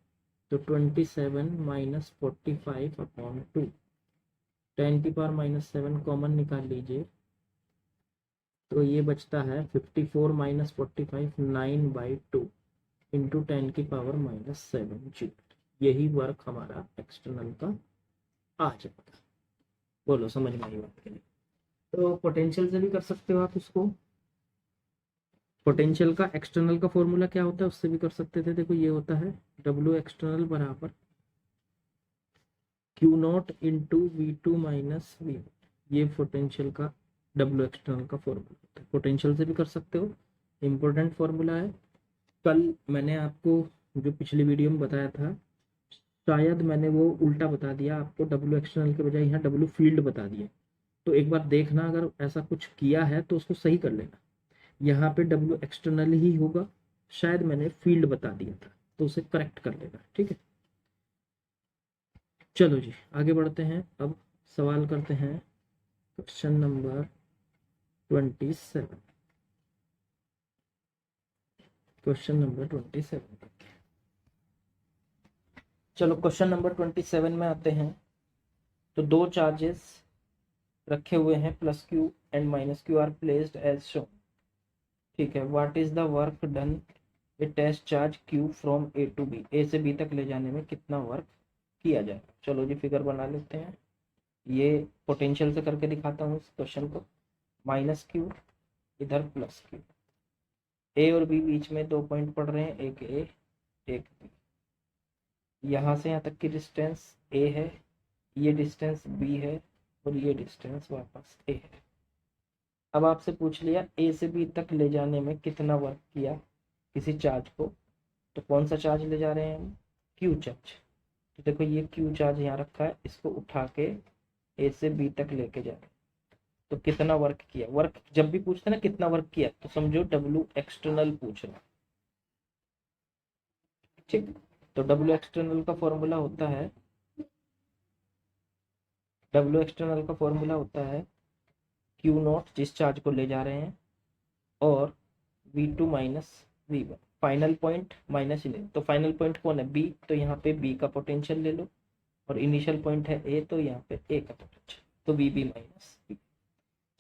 तो 27 माइनस 45/2, 10⁻⁷ कॉमन निकाल लीजिए, तो ये बचता है 54 माइनस 45, 9/2 इंटू 10⁻⁷ जूल। यही वर्क हमारा एक्सटर्नल का आ जाएगा। बोलो समझ में आई बात के लिए? तो पोटेंशियल से भी कर सकते हो आप इसको, पोटेंशियल का एक्सटर्नल का फॉर्मूला क्या होता है उससे भी कर सकते थे। देखो ये होता है W एक्सटर्नल बराबर Q0 into V2 minus V, ये पोटेंशियल का W एक्सटर्नल का फॉर्मूला होता है। पोटेंशियल से भी कर सकते हो, इम्पोर्टेंट फॉर्मूला है। कल मैंने आपको जो पिछली वीडियो में बताया था, शायद मैंने वो उल्टा बता दिया आपको, W एक्सटर्नल के बजाय यहाँ W फील्ड बता दिया, तो एक बार देखना, अगर ऐसा कुछ किया है तो उसको सही कर लेना। यहाँ पे W एक्सटर्नल ही होगा, शायद मैंने फील्ड बता दिया था, तो उसे करेक्ट कर लेना, ठीक है। चलो जी आगे बढ़ते हैं, अब सवाल करते हैं क्वेश्चन नंबर 27। क्वेश्चन नंबर 27, चलो क्वेश्चन नंबर 27 में आते हैं। तो दो चार्जेस रखे हुए हैं, plus Q and minus Q are placed as show. ठीक है, what is the work done a test charge Q from A to B, A से बी तक ले जाने में कितना वर्क किया जाएगा। चलो जी फिगर बना लेते हैं। ये पोटेंशियल से करके दिखाता हूँ इस क्वेश्चन को। माइनस क्यू, इधर प्लस क्यू, ए और बी बीच में 2 पॉइंट पड़ रहे हैं, एक ए एक बी। यहाँ से यहाँ तक की डिस्टेंस ए है, ये डिस्टेंस बी है और ये डिस्टेंस वापस ए है। अब आपसे पूछ लिया ए से बी तक ले जाने में कितना वर्क किया किसी चार्ज को। तो कौन सा चार्ज ले जा रहे हैं हम, क्यू चार्ज। तो देखो ये क्यू चार्ज यहाँ रखा है, इसको उठा के ए से बी तक लेके जा रहे हैं। तो कितना वर्क किया, वर्क जब भी पूछते हैं ना कितना वर्क किया तो समझो डब्ल्यू एक्सटर्नल पूछ रहा है। ठीक, तो डब्ल्यू एक्सटर्नल का फॉर्मूला होता है, डब्ल्यू एक्सटर्नल का फॉर्मूला होता है क्यू नॉट जिस चार्ज को ले जा रहे हैं और v2 minus v1। Final point minus ले, तो फाइनल पॉइंट कौन है, बी, तो यहाँ पे बी का पोटेंशियल ले लो और इनिशियल पॉइंट है ए, तो यहाँ पे ए का पोटेंशियल, तो वी बी माइनस बी।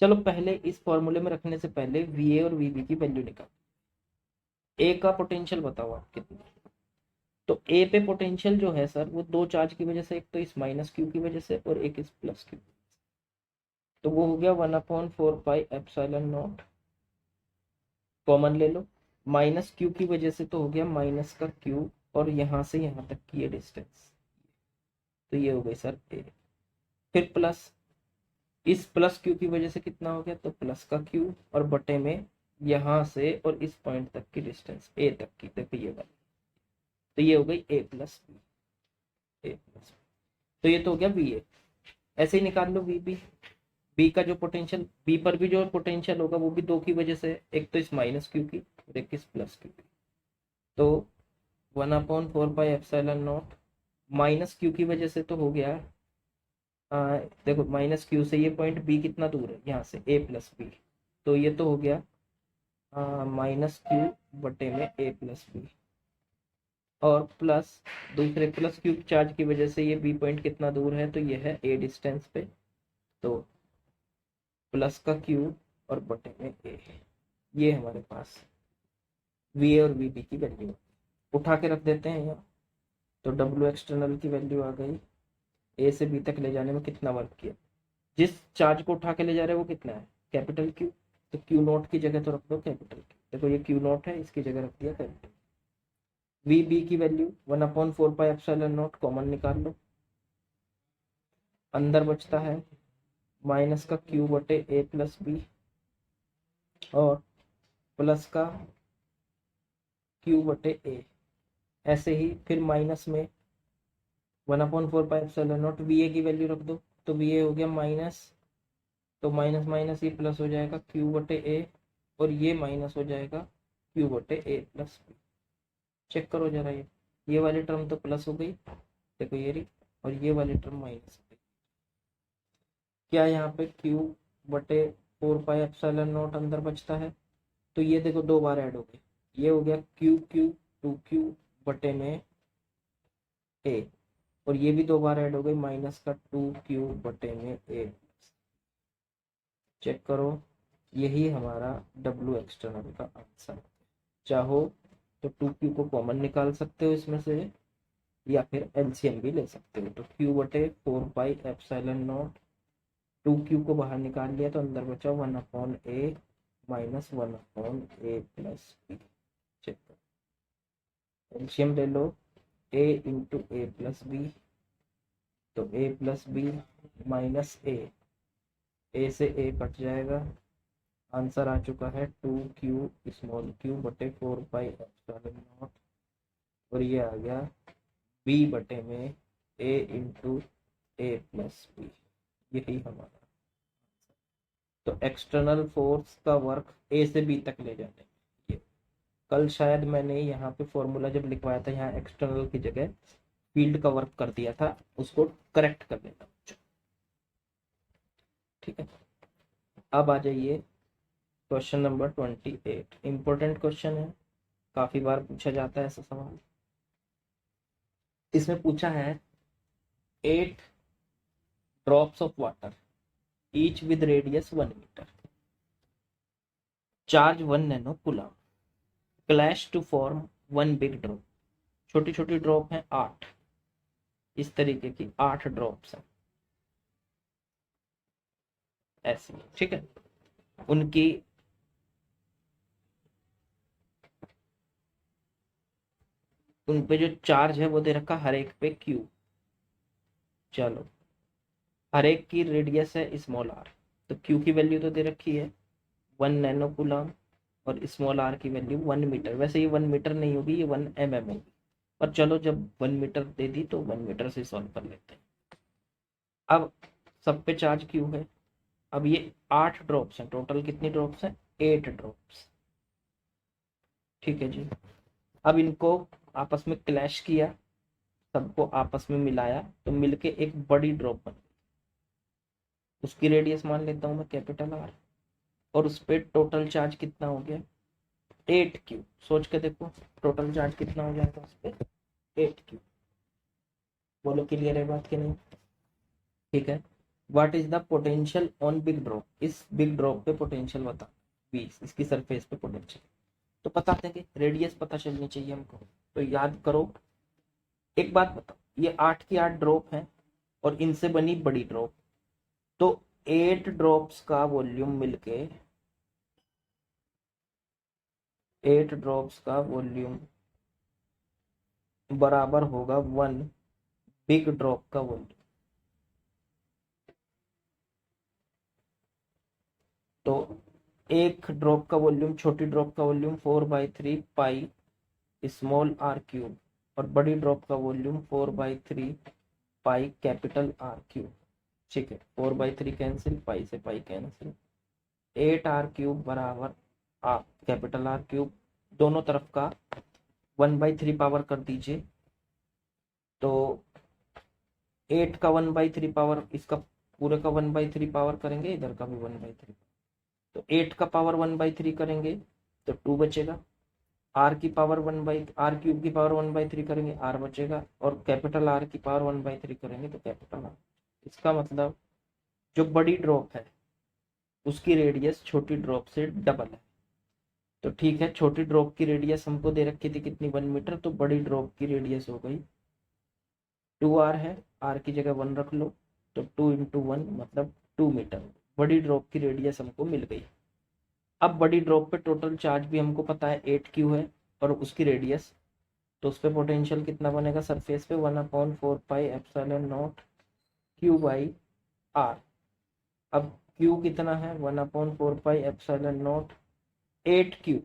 चलो पहले इस फॉर्मूले में रखने से पहले वी ए और वी बी की वैल्यू निकालो। ए का पोटेंशियल बताओ आप कितना। तो ए पे पोटेंशियल जो है सर वो दो चार्ज की वजह से, एक तो इस माइनस क्यू की वजह से और एक इस प्लस क्यू। तो वो हो गया 1/4πε0, कॉमन ले लो। माइनस क्यू की वजह से तो हो गया माइनस का क्यू और यहाँ से यहाँ तक की ये डिस्टेंस, तो ये हो गई सर ए। फिर प्लस, इस प्लस क्यू की वजह से कितना हो गया, तो प्लस का क्यू और बटे में यहाँ से और इस पॉइंट तक की डिस्टेंस ए तक की, देखो ये वाली, तो ये हो गई ए प्लस बी, ए प्लस। तो ये तो हो गया बी ए। ऐसे ही निकाल लो वी बी। बी का जो पोटेंशियल, बी पर भी जो पोटेंशियल होगा वो भी दो की वजह से, एक तो इस माइनस क्यू की और एक इस प्लस क्यू की। तो 1/4πε0 माइनस क्यू की वजह से तो हो गया, देखो माइनस क्यू से ये पॉइंट बी कितना दूर है यहाँ से, ए प्लस बी, तो ये तो हो गया माइनस क्यू बटे में ए प्लस बी। और प्लस दूसरे प्लस क्यू चार्ज की वजह से ये बी पॉइंट कितना दूर है, तो ये है ए डिस्टेंस पे, तो प्लस का क्यू और बटे में ए। ये हमारे पास वी ए और वी बी की वैल्यू उठा के रख देते हैं यहाँ। तो डब्ल्यू एक्सटर्नल की वैल्यू आ गई, ए से बी तक ले जाने में कितना वर्क किया। जिस चार्ज को उठा के ले जा रहे हैं वो कितना है, कैपिटल क्यू, तो क्यू नॉट की जगह तो रख दो कैपिटल क्यू। देखो ये क्यू नॉट है, इसकी जगह रख दिया कैपिटल। वी बी की वैल्यू 1/4πε0 कॉमन निकाल लो, अंदर बचता है माइनस का क्यू बटे ए प्लस बी और प्लस का क्यू बटे ए। ऐसे ही फिर माइनस में 1/4πε0 वी ए की वैल्यू रख दो, तो वी ए हो गया माइनस, तो माइनस माइनस ये प्लस हो जाएगा क्यू बटे ए और ये माइनस हो जाएगा क्यू बटे ए प्लस बी। चेक करो जरा, ये वाली टर्म तो प्लस हो गई, देखो ये रही, और ये वाली टर्म माइनस हो गई। क्या यहाँ पे क्यू बटे 4πε0 अंदर बचता है, तो ये देखो दो बार ऐड हो गए, ये हो गया क्यू क्यू 2q बटे में ए, और ये भी दो बार ऐड हो गई माइनस का 2q बटे में ए। चेक करो, यही हमारा डब्ल्यू एक्सटर्नल का आंसर। चाहो तो 2q को कॉमन निकाल सकते हो इसमें से, या फिर एलसीएम भी ले सकते हो। तो q बटे 4πε0, 2q को बाहर निकाल लिया तो अंदर बचा 1/a minus 1/a plus b. Check करो, एलसीएम ले लो, a into a plus b, तो a plus b minus a से a कट जाएगा, आंसर आ चुका है 2q स्मॉल q बटे 4πε0 और ये आ गया b बटे में a into a plus b. यही हमारा, तो एक्सटर्नल फोर्स का वर्क ए से बी तक ले जाने में। ये कल शायद मैंने यहाँ पे फॉर्मूला जब लिखवाया था, यहाँ एक्सटर्नल की जगह फील्ड का वर्क कर दिया था, उसको करेक्ट कर देता हूँ। ठीक है, अब आ जाइए क्वेश्चन नंबर 28। इंपॉर्टेंट क्वेश्चन है, काफी बार पूछा जाता है ऐसा सवाल। इसमें पूछा है 8 drops of water each with radius 1 metre charge 1 nano coulomb clash to form 1 big drop. छोटी छोटी ड्रॉप है 8, इस तरीके की 8 ड्रॉप्स हैं ऐसी, ठीक है। उनकी उन पे जो चार्ज है वो दे रखा हर एक पे क्यू। चलो, हर एक की रेडियस है स्मॉल आर, तो क्यू की वैल्यू तो दे रखी है 1 नैनो कूलम और स्मॉल आर की वैल्यू 1 मीटर। वैसे ये 1 मीटर नहीं होगी, ये 1 mm होगी, पर चलो जब 1 मीटर दे दी तो 1 मीटर से सॉल्व कर लेते हैं। अब सब पे चार्ज क्यू है। अब ये 8 ड्रॉप्स हैं, टोटल कितनी ड्रॉप्स हैं? 8 ड्रॉप्स, ठीक है जी। अब इनको आपस में क्लैश किया, सबको आपस में मिलाया तो मिलके एक बड़ी ड्रॉप बनी। उसकी रेडियस मान लेता हूँ मैं कैपिटल आर, और उस पर टोटल चार्ज कितना हो गया? 8 क्यू। सोच के देखो टोटल चार्ज कितना हो जाएगा उस पर? 8 क्यू। बोलो क्लियर है बात कि नहीं? ठीक है। What is the potential on big drop? इस बिग ड्रॉप पे पोटेंशियल बता, 20, इसकी सरफेस पे पोटेंशियल। तो पता देंगे, रेडियस पता चलनी चाहिए हमको। तो याद करो, एक बात बताओ, ये 8 की 8 ड्रॉप है और इनसे बनी बड़ी ड्रॉप, तो 8 ड्रॉप्स का वॉल्यूम मिलके 8 ड्रॉप्स का वॉल्यूम बराबर होगा 1 बिग ड्रॉप का वॉल्यूम। तो एक ड्रॉप का वॉल्यूम, छोटी ड्रॉप का volume 4/3 pi small r cube, और बड़ी ड्रॉप का volume 4/3 pi capital r cube. ठीक है, 4/3 कैंसिल, पाई से पाई कैंसिल, 8 r³ बराबर कैपिटल आर क्यूब। दोनों तरफ का 1/3 पावर कर दीजिए, तो 8 का 1/3 पावर, इसका पूरे का 1/3 पावर करेंगे, इधर का भी 1/3, तो 8 का पावर 1/3 करेंगे तो 2 बचेगा। आर की पावर r³ की पावर 1/3 करेंगे, r बचेगा, और कैपिटल आर की पावर 1/3 करेंगे तो कैपिटल आर। इसका मतलब जो बड़ी ड्रॉप है उसकी रेडियस छोटी ड्रॉप से डबल है। तो ठीक है, छोटी ड्रॉप की रेडियस हमको दे रखी थी कितनी? 1 मीटर, तो बड़ी ड्रॉप की रेडियस हो गई 2r है, r की जगह 1 रख लो, तो 2 × 1 मतलब 2 मीटर। बड़ी ड्रॉप की रेडियस हमको मिल गई। अब बड़ी ड्रॉप पे टोटल चार्ज भी हमको पता है 8 क्यू है, और उसकी रेडियस, तो उस पर पोटेंशियल कितना बनेगा सरफेस पे? 1/4πε0 Q/r। अब Q कितना है? 1/4πε0 8Q।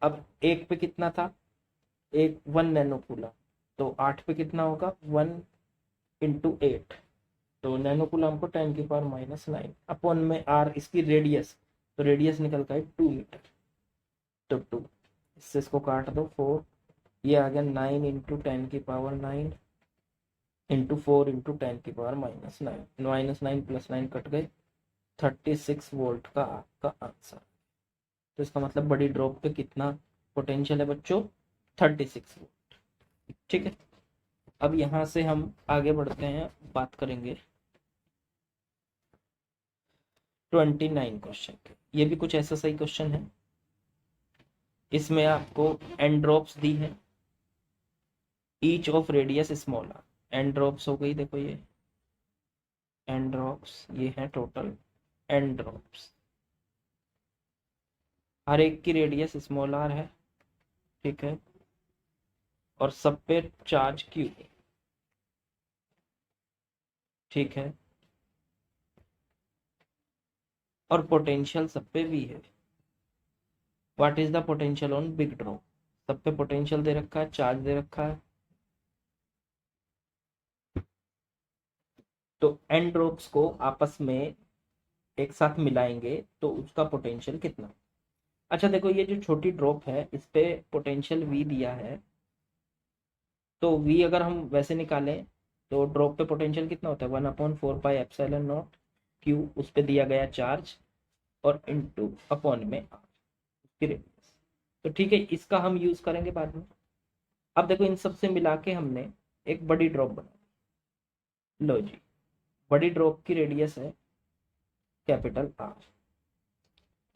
अब एक पे कितना था? एक 1 नैनो कूलम, तो 8 पे कितना होगा? 1 × 8, तो नैनो कूलम को 10⁻⁻9 अपॉन में r इसकी रेडियस, तो रेडियस निकल का है 2 मीटर, तो 2, इससे इसको काट दो 4, ये आ गया 9 × 10⁻9 × 4 × 10⁻⁻9, -9 + 9 कट गए, 36 वोल्ट का आपका आंसर। तो इसका मतलब बड़ी ड्रॉप पे कितना पोटेंशियल है बच्चों? 36 वोल्ट। ठीक है, अब यहाँ से हम आगे बढ़ते हैं, बात करेंगे 29 क्वेश्चन के। ये भी कुछ ऐसा सही क्वेश्चन है। इसमें आपको एन ड्रॉप्स दी है, each of radius small r. N drops हो गई, देखो ये एन ड्रॉप्स, ये है टोटल एन ड्रॉप्स, हर एक की रेडियस स्मॉल आर है, ठीक है, और सब पे चार्ज क्यू, ठीक है, और पोटेंशियल सब पे भी है। What is the potential on big drop? सब पे पोटेंशियल दे रखा है, चार्ज दे रखा है, तो एन ड्रॉप्स को आपस में एक साथ मिलाएंगे तो उसका पोटेंशियल कितना? अच्छा देखो, ये जो छोटी ड्रॉप है इस पे पोटेंशियल V दिया है, तो V अगर हम वैसे निकालें तो ड्रॉप पे पोटेंशियल कितना होता है? 1/4πε0 Q, उस पे दिया गया चार्ज, और इनटू अपॉन में R की रेडियस। तो ठीक है, इसका हम यूज करेंगे बाद में। अब देखो इन सब से मिला के हमने एक बड़ी ड्रॉप बना। लो जी, बड़ी ड्रॉप की रेडियस है कैपिटल आर।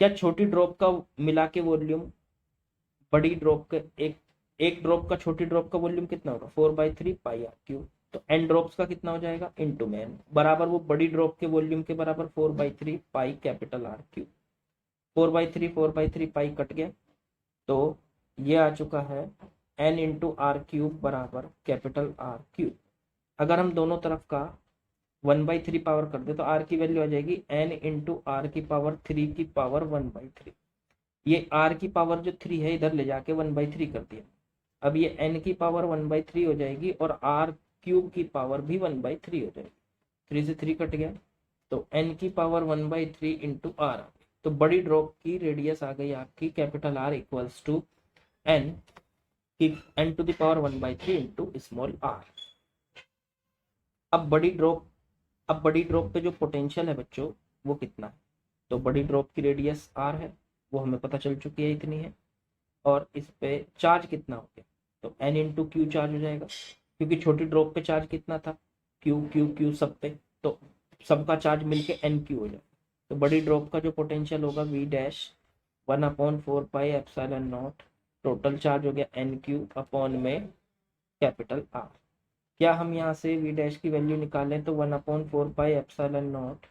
क्या छोटी ड्रॉप का मिला के वॉल्यूम बड़ी ड्रॉप के एक ड्रॉप का छोटी ड्रॉप का वॉल्यूम कितना होगा 4/3 पाई आर क्यूब। तो एन ड्रॉप्स का कितना हो जाएगा इनटू में एन बराबर वो बड़ी ड्रॉप के वॉल्यूम के बराबर 4/3 pi capital r cube. 4/3 pi cut गया तो ये आ चुका है एन इंटू आर क्यूब बराबर कैपिटल आर क्यूब। अगर हम दोनों तरफ का 1/3 पावर कर दे तो आर की वैल्यू आ जाएगी एन इंटू आर की पावर 3 की पावर 1/3। ये आर की पावर जो 3 है इधर ले जाके 1/3 कर दिया। अब ये एन की पावर 1/3 हो जाएगी और आर क्यूब की पावर भी 1/3 हो जाएगी। 3 से 3 कट गया तो एन की पावर 1/3 इंटू आर। तो बड़ी ड्रॉप की रेडियस आ गई आपकी capital R equals to N की N to the power 1/3 into small R. अब बड़ी ड्रॉप पे जो पोटेंशियल है बच्चों वो कितना है। तो बड़ी ड्रॉप की रेडियस आर है, वो हमें पता चल चुकी है इतनी है। और इस पे चार्ज कितना हो गया तो एन इंटू क्यू चार्ज हो जाएगा, क्योंकि छोटी ड्रॉप पे चार्ज कितना था क्यू क्यू क्यू सब पे, तो सबका चार्ज मिलके एन क्यू हो जाएगा। तो बड़ी ड्रॉप का जो पोटेंशियल होगा v dash 1/4 pi epsilon nought, total charge हो गया एन क्यू अपॉन में कैपिटल आर। क्या हम यहाँ से वी डैश की वैल्यू निकालें तो 1/4 pi epsilon not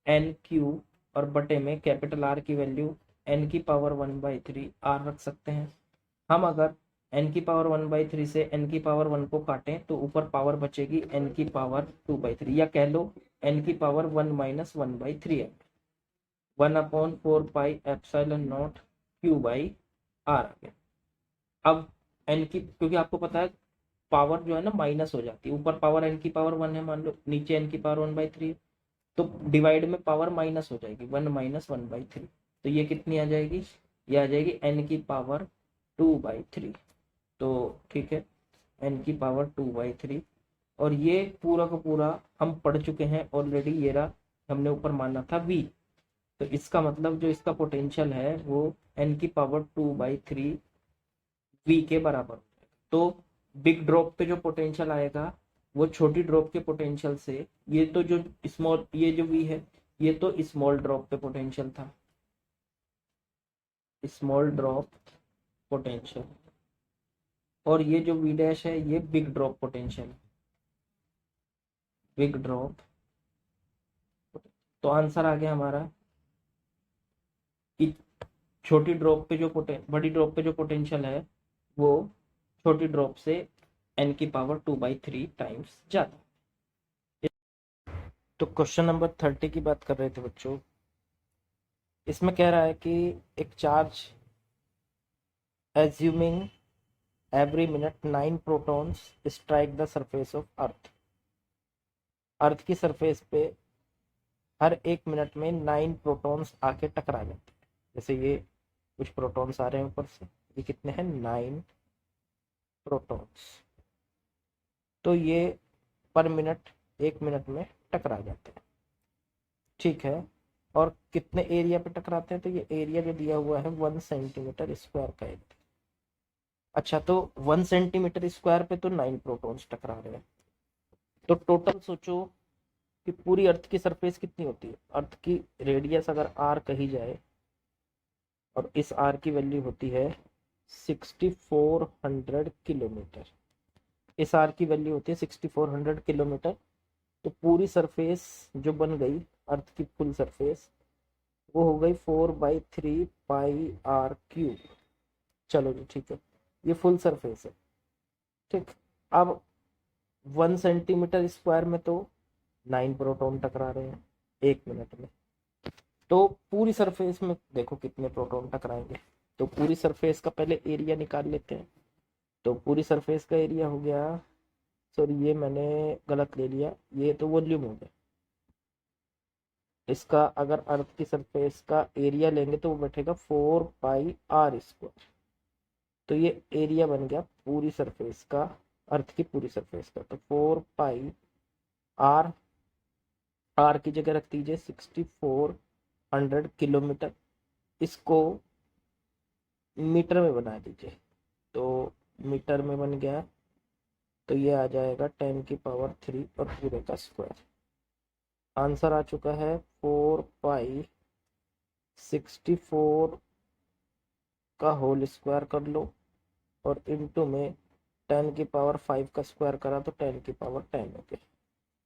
an Q और बटे में कैपिटल आर की वैल्यू एन की पावर 1/3 आर रख सकते हैं। हम अगर एन की पावर 1/3 से एन की पावर 1 को काटें तो ऊपर पावर बचेगी एन की पावर 2/3, या कह लो एन की पावर 1 माइनस 1/3 है। 1/4 pi epsilon naught Q by R आ गया। अब एन की, क्योंकि आपको पता है पावर जो है ना माइनस हो जाती है, ऊपर पावर एन की पावर 1 है मान लो, नीचे एन की पावर 1/3 है, तो डिवाइड में पावर माइनस हो जाएगी 1 माइनस 1/3। तो ये कितनी आ जाएगी, ये आ जाएगी एन की पावर 2/3। तो ठीक है, एन की पावर 2/3। और ये पूरा का पूरा हम पढ़ चुके हैं ऑलरेडी, ये रहा हमने ऊपर माना था v। तो इसका मतलब जो इसका पोटेंशियल है वो एन की पावर 2/3 v के बराबर। तो बिग ड्रॉप पे जो पोटेंशियल आएगा वो छोटी ड्रॉप के पोटेंशियल से, ये तो जो स्मॉल, ये जो v है ये तो स्मॉल ड्रॉप पे पोटेंशियल था, स्मॉल ड्रॉप पोटेंशियल, और ये जो v डैश है ये big drop potential, big drop. तो आंसर आ गया हमारा कि छोटी ड्रॉप पे जो बड़ी ड्रॉप पे जो पोटेंशियल है वो छोटी ड्रॉप से एन की पावर 2/3 टाइम्स ज्यादा। तो क्वेश्चन नंबर 30 की बात कर रहे थे बच्चों। इसमें कह रहा है कि एक charge assuming every minute 9 protons strike the surface of earth. Earth की सरफेस पे हर 1 मिनट में 9 प्रोटॉन्स आके टकरा जाते हैं। जैसे ये कुछ प्रोटॉन्स आ रहे हैं ऊपर से, ये कितने हैं 9 प्रोटॉन्स। तो ये पर मिनट 1 मिनट में टकरा जाते हैं, ठीक है। और कितने एरिया पे टकराते हैं तो ये एरिया जो दिया हुआ है 1 सेंटीमीटर स्क्वायर का एरिया। अच्छा, तो 1 सेंटीमीटर स्क्वायर पे तो 9 प्रोटॉन्स टकरा रहे हैं, तो टोटल सोचो कि पूरी अर्थ की सरफेस कितनी होती है। अर्थ की रेडियस अगर आर कही जाए और इस आर की वैल्यू होती है 6400 किलोमीटर, इस आर की वैल्यू होती है 6400 किलोमीटर। तो पूरी सरफेस जो बन गई अर्थ की फुल सरफेस वो हो गई 4/3 पाई आर क्यूब। चलो जी ठीक है, ये फुल सरफेस है, ठीक। अब 1 सेंटीमीटर स्क्वायर में तो 9 प्रोटॉन टकरा रहे हैं 1 मिनट में, तो पूरी सरफेस में देखो कितने प्रोटॉन टकराएंगे। तो पूरी सरफेस का पहले एरिया निकाल लेते हैं। तो पूरी सरफेस का एरिया हो गया, सॉरी ये मैंने गलत ले लिया, ये तो वॉल्यूम हो गया। इसका अगर अर्थ की सरफेस का एरिया लेंगे तो वो बैठेगा 4 पाई r²। तो ये एरिया बन गया पूरी सरफेस का, अर्थ की पूरी सरफेस का। तो 4 पाई r की जगह रख दीजिए 6400 किलोमीटर, इसको मीटर में बना दीजिए। तो मीटर में बन गया तो ये आ जाएगा 10⁻³ और पूरे का स्क्वायर। आंसर आ चुका है 4π64 का होल स्क्वायर कर लो और इनटू में 10⁵ का स्क्वायर करा तो 10⁻10 हो गया।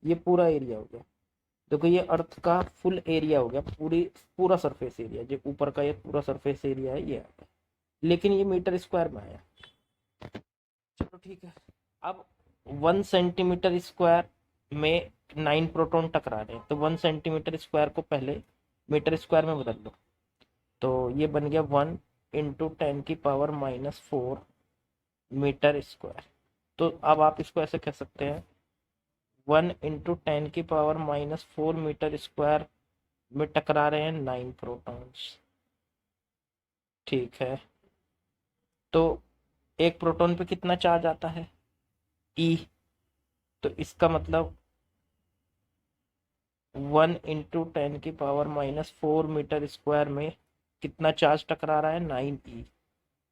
ये पूरा एरिया हो गया। देखो ये अर्थ का फुल एरिया हो गया, पूरा सरफेस एरिया, जो ऊपर का ये पूरा सरफेस एरिया है ये आ गया, लेकिन ये मीटर स्क्वायर में आया। चलो ठीक है। अब 1 सेंटीमीटर स्क्वायर में 9 प्रोटॉन टकरा रहे हैं, तो 1 सेंटीमीटर स्क्वायर को पहले मीटर स्क्वायर में बदल लो, तो ये बन गया 1 × 10⁻⁻4 मीटर स्क्वायर। तो अब आप इसको ऐसे कह सकते हैं 1 × 10⁻⁻4 मीटर स्क्वायर में टकरा रहे हैं 9 प्रोटॉन्स। ठीक है, तो एक प्रोटॉन पे कितना चार्ज आता है E, तो इसका मतलब 1 × 10⁻⁻4 मीटर स्क्वायर में कितना चार्ज टकरा रहा है 9E,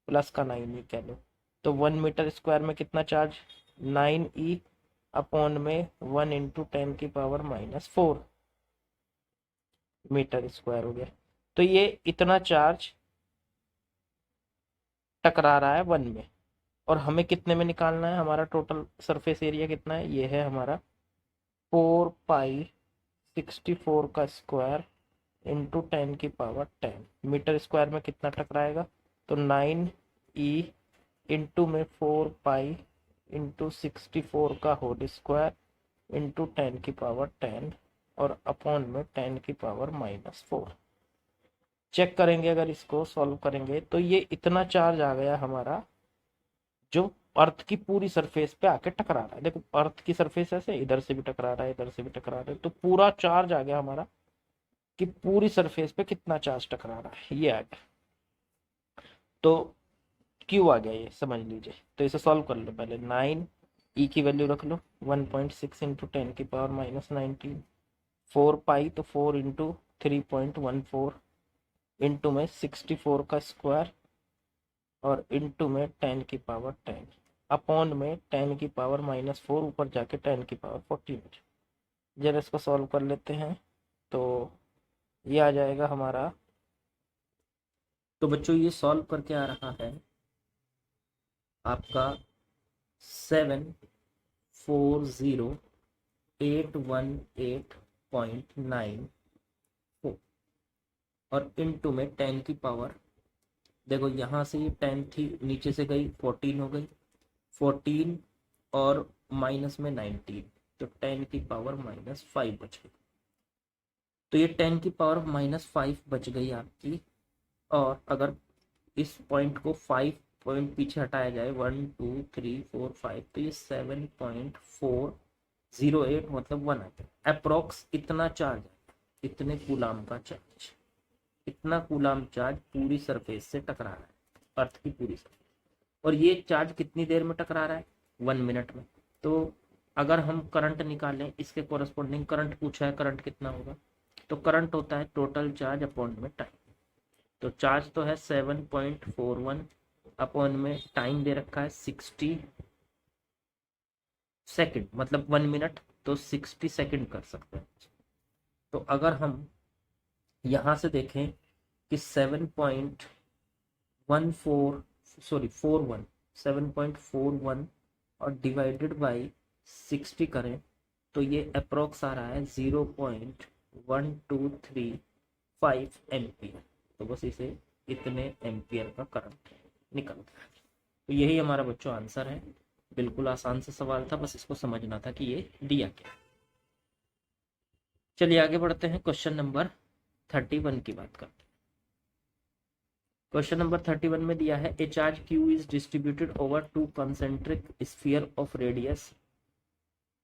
प्लस का 9E कह लो। तो 1 मीटर स्क्वायर में कितना चार्ज 9E अपॉन में 1 × 10⁻⁻4 मीटर स्क्वायर हो गया। तो ये इतना चार्ज टकरा रहा है 1 में, और हमें कितने में निकालना है, हमारा टोटल सरफेस एरिया कितना है, ये है हमारा 4π64 का स्क्वायर इंटू 10⁻10 मीटर स्क्वायर में कितना टकराएगा, तो 9E इंटू में 4π इंटू 64 का होल स्क्वायर इंटू 10⁻10 और अपॉन में 10⁻⁻4। चेक करेंगे, अगर इसको सॉल्व करेंगे तो ये इतना चार्ज आ गया हमारा जो अर्थ की पूरी सरफेस पे आके टकरा रहा है। देखो अर्थ की सरफेस ऐसे इधर से भी टकरा रहा है, इधर से भी टकरा रहा है, तो पूरा चार्ज आ गया हमारा कि पूरी सरफेस पे कितना चार्ज टकरा रहा है, ये आ गया। तो क्यों आ गया ये समझ लीजिए। तो इसे सॉल्व कर लो पहले। 9E की वैल्यू रख लो 1.6 × 10⁻⁻19, 4π तो 4 × 3.14 इंटू में 64 का स्क्वायर और इंटू में 10⁻10 अपॉन में 10⁻⁻4 ऊपर जाके 10⁻14। जरा इसको सॉल्व कर लेते हैं, तो ये आ जाएगा हमारा। तो बच्चों ये सॉल्व करके आ रहा है आपका 740,818.94 और इंटू में 10⁻, देखो यहाँ से ये 10 थी, नीचे से गई 14 हो गई, 14 और माइनस में 19, तो 10⁻⁻5 बच गई। तो ये 10⁻⁻5 बच गई आपकी। और अगर इस पॉइंट को 5 पॉइंट पीछे हटाया जाए 1 2 3 4 5, तो ये 7.408 मतलब 1 आता है अप्रोक्स। इतना चार्ज, इतने कूलाम का चार्ज, इतना कूलाम चार्ज पूरी सरफेस से टकरा रहा है, अर्थ की पूरी सरफेस। और ये चार्ज कितनी देर में टकरा रहा है 1 मिनट में। तो अगर हम करंट निकालें, इसके कोरस्पॉन्डिंग करंट पूछा है, करंट कितना होगा, तो करंट होता है टोटल चार्ज अपॉन में टाइम। तो चार्ज तो है 7.41 अपॉन में टाइम दे रखा है 60 सेकंड, मतलब 1 मिनट, तो 60 सेकंड कर सकते हैं। तो अगर हम यहाँ से देखें कि 7.41 और डिवाइडेड बाई 60 करें तो ये अप्रोक्स आ रहा है 0.1235 एम्पियर। तो बस इसे इतने एम्पियर का करंट निकलता है। तो यही हमारा बच्चों आंसर है। बिल्कुल आसान सा सवाल था, बस इसको समझना था कि ये दिया क्या। चलिए आगे बढ़ते हैं, क्वेश्चन नंबर 31 की बात करते हैं। क्वेश्चन नंबर 31 में दिया है a charge Q is distributed over 2 concentric sphere of radius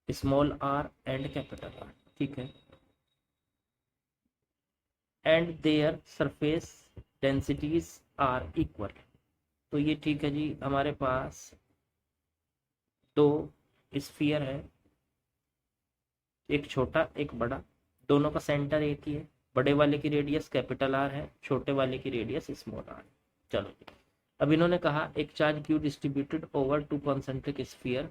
small r and capital R। ठीक है, and their surface densities are equal. तो ये ठीक है जी, हमारे पास 2 स्फीयर है, एक छोटा एक बड़ा, दोनों का सेंटर एक ही है। बड़े वाले की रेडियस कैपिटल आर है, छोटे वाले की रेडियस स्मॉल आर। चलो अब इन्होंने कहा एक charge Q distributed over 2 concentric sphere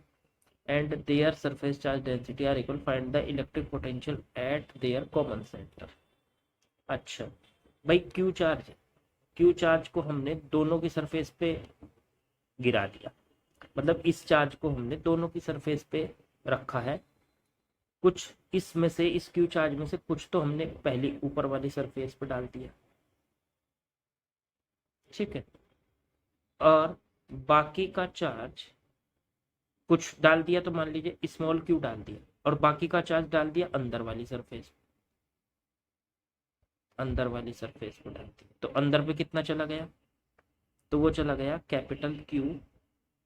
and their surface charge density are equal, find the electric potential at their common center। अच्छा भाई क्यू चार्ज है, क्यू चार्ज को हमने दोनों की सरफेस पे गिरा दिया, मतलब इस चार्ज को हमने दोनों की सरफेस पे रखा है, कुछ इसमें से, इस क्यू चार्ज में से कुछ तो हमने पहली ऊपर वाली सरफेस पे डाल दिया, ठीक है, और बाकी का चार्ज कुछ डाल दिया, तो मान लीजिए स्मॉल क्यू डाल दिया, और बाकी का चार्ज डाल दिया अंदर वाली सरफेस, अंदर वाली सरफेस पे डाल दिया, तो अंदर पे कितना चला गया, तो वो चला गया capital q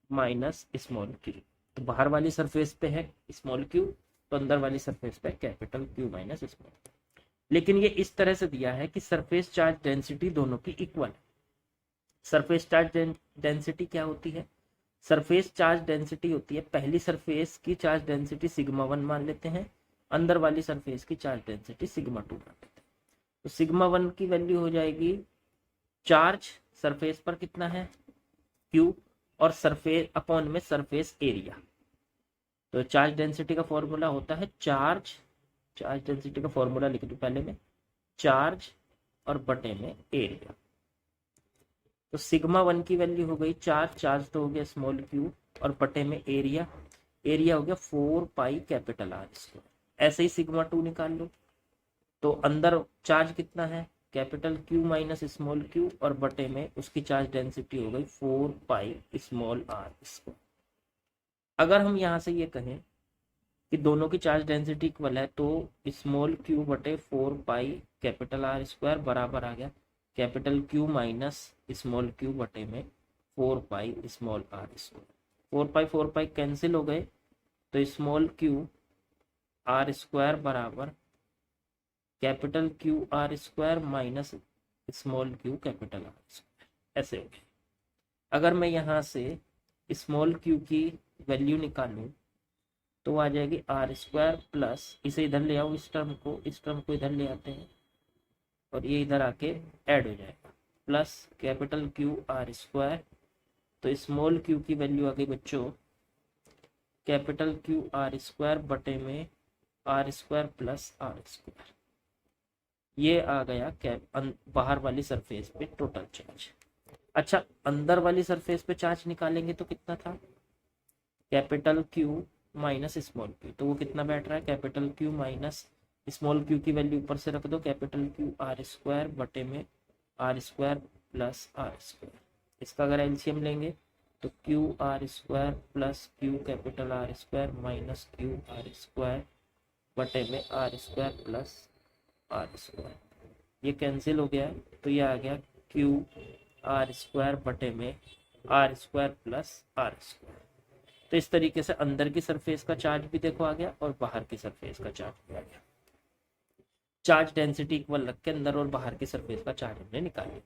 minus small Q. तो बाहर वाली सरफेस पे है स्मॉल क्यू, तो अंदर वाली सरफेस पे capital q minus small Q. लेकिन ये इस तरह से दिया है कि सरफेस चार्ज डेंसिटी दोनों की इक्वल है। सरफेस चार्ज डेंसिटी क्या होती है, सरफेस चार्ज डेंसिटी होती है, पहली सरफेस की चार्ज डेंसिटी सिग्मा 1 मान लेते हैं, अंदर वाली सरफेस की चार्ज डेंसिटी सिग्मा 2 मान लेते हैं। तो सिग्मा 1 की वैल्यू हो जाएगी चार्ज सरफेस पर कितना है क्यू, और सरफेस अपॉन में सरफेस एरिया। तो चार्ज डेंसिटी का फॉर्मूला होता है चार्ज डेंसिटी का फॉर्मूला लिख दूं पहले में, चार्ज और बटे में एरिया। तो सिग्मा 1 की वैल्यू हो गई चार्ज तो हो गया स्मॉल क्यू, और बटे में एरिया हो गया 4 पाई कैपिटल आर स्क्वायर। ऐसे ही सिग्मा 2 निकाल लो, तो अंदर चार्ज कितना है capital q minus small Q, और बटे में उसकी चार्ज डेंसिटी हो गई 4 पाई स्मॉल आर स्क्वायर। अगर हम यहाँ से ये कहें कि दोनों की चार्ज डेंसिटी इक्वल है, तो स्मॉल क्यू बटे 4 पाई कैपिटल आर स्क्वायर बराबर आ गया capital q minus small q बटे में 4 pi small r square. 4 pi cancel हो गए, तो स्मॉल क्यू आर स्क्वायर बराबर capital q r square minus small q capital r square, ऐसे हो गया। अगर मैं यहाँ से स्मॉल क्यू की वैल्यू निकालूं तो आ जाएगी आर स्क्वायर प्लस, इसे इधर ले आओ, इस टर्म को इधर ले आते हैं, और ये इधर आके ऐड हो जाएगा, plus capital q r square, तो स्मॉल क्यू की वैल्यू आ गई बच्चों कैपिटल क्यू आर स्क्वायर बटे में r square plus r square. ये आ गया बाहर वाली सरफेस पे टोटल चार्ज। अच्छा अंदर वाली सरफेस पे चार्ज निकालेंगे तो कितना था capital q minus small Q, तो वो कितना बैठ रहा है capital q minus small q की वैल्यू ऊपर से रख दो कैपिटल क्यू आर स्क्वायर बटे में r square plus r square. इसका अगर एलसीएम लेंगे तो q r square plus q capital r square minus Q r square बटे में r square plus r square, ये कैंसिल हो गया, तो ये आ गया क्यू आर स्क्वायर बटे में r square plus r square. तो इस तरीके से अंदर की सरफेस का चार्ज भी देखो आ गया, और बाहर की सरफेस का चार्ज भी आ गया। चार्ज डेंसिटी इक्वल रख के अंदर और बाहर की सरफेस का चार्ज हमने निकाल लिया।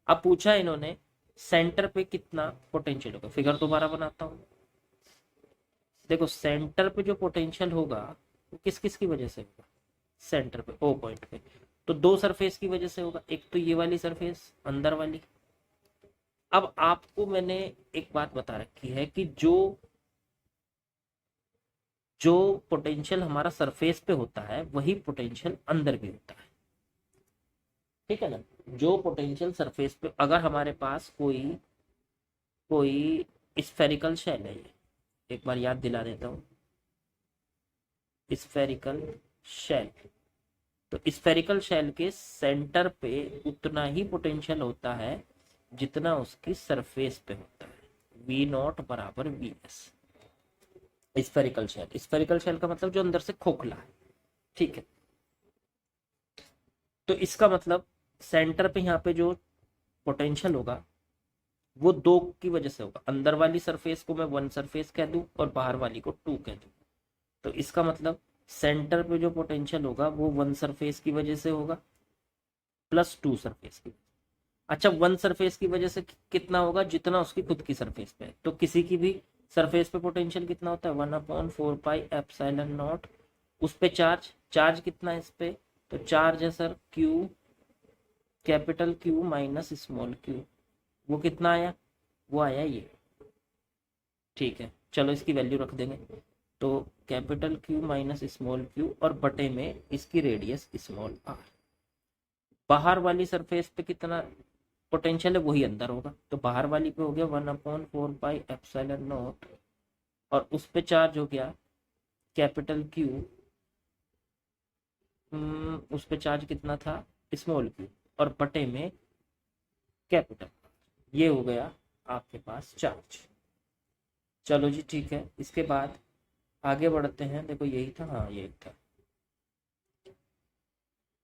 अब पूछा इन्होंने सेंटर पे कितना पोटेंशियल होगा, फिगर दोबारा बनाता हूँ। देखो सेंटर पे जो पोटेंशियल होगा वो किस किस की वजह से होगा, सेंटर पे ओ पॉइंट पे, तो दो सरफेस की वजह से होगा, एक तो ये वाली सरफेस अंदर वाली। अब आपको मैंने एक बात बता रखी है कि जो पोटेंशियल हमारा सरफेस पे होता है वही पोटेंशियल अंदर भी होता है, ठीक है ना। जो पोटेंशियल सरफेस पे, अगर हमारे पास कोई स्फेरिकल शेल है, एक बार याद दिला देता हूँ, स्फेरिकल शेल, तो स्फेरिकल शेल के सेंटर पे उतना ही पोटेंशियल होता है जितना उसकी सरफेस पे होता है, V नॉट बराबर VS। स्फेरिकल शेल का मतलब जो अंदर से खोखला है, ठीक है। तो इसका मतलब सेंटर पे यहाँ पे जो पोटेंशियल होगा वो दो की वजह से होगा, अंदर वाली सरफेस को मैं 1 सरफेस कह दूं और बाहर वाली को 2 कह दूं, तो इसका मतलब सेंटर पे जो पोटेंशियल होगा वो 1 सरफेस की वजह से होगा प्लस 2 सरफेस की। अच्छा 1 सरफेस की वजह से कितना होगा, जितना उसकी खुद की सरफेस पे है, तो किसी की भी सरफेस पे पोटेंशियल कितना होता है 1/4 पाई एप्सिलॉन नॉट, उस पे चार्ज कितना है इस पे, तो चार्ज है sir Q capital q minus small Q, वो कितना आया, वो आया ये, ठीक है। चलो इसकी वैल्यू रख देंगे, तो capital Q minus small q और बटे में इसकी रेडियस स्मॉल r। बाहर वाली सरफेस पे कितना पोटेंशियल है वही अंदर होगा, तो बाहर वाली पे हो गया 1/4πε0 और उस पे चार्ज हो गया कैपिटल Q, उस पे चार्ज कितना था स्मॉल q और बटे में कैपिटल, ये हो गया आपके पास चार्ज। चलो जी ठीक है, इसके बाद आगे बढ़ते हैं। देखो यही था, हाँ यही था।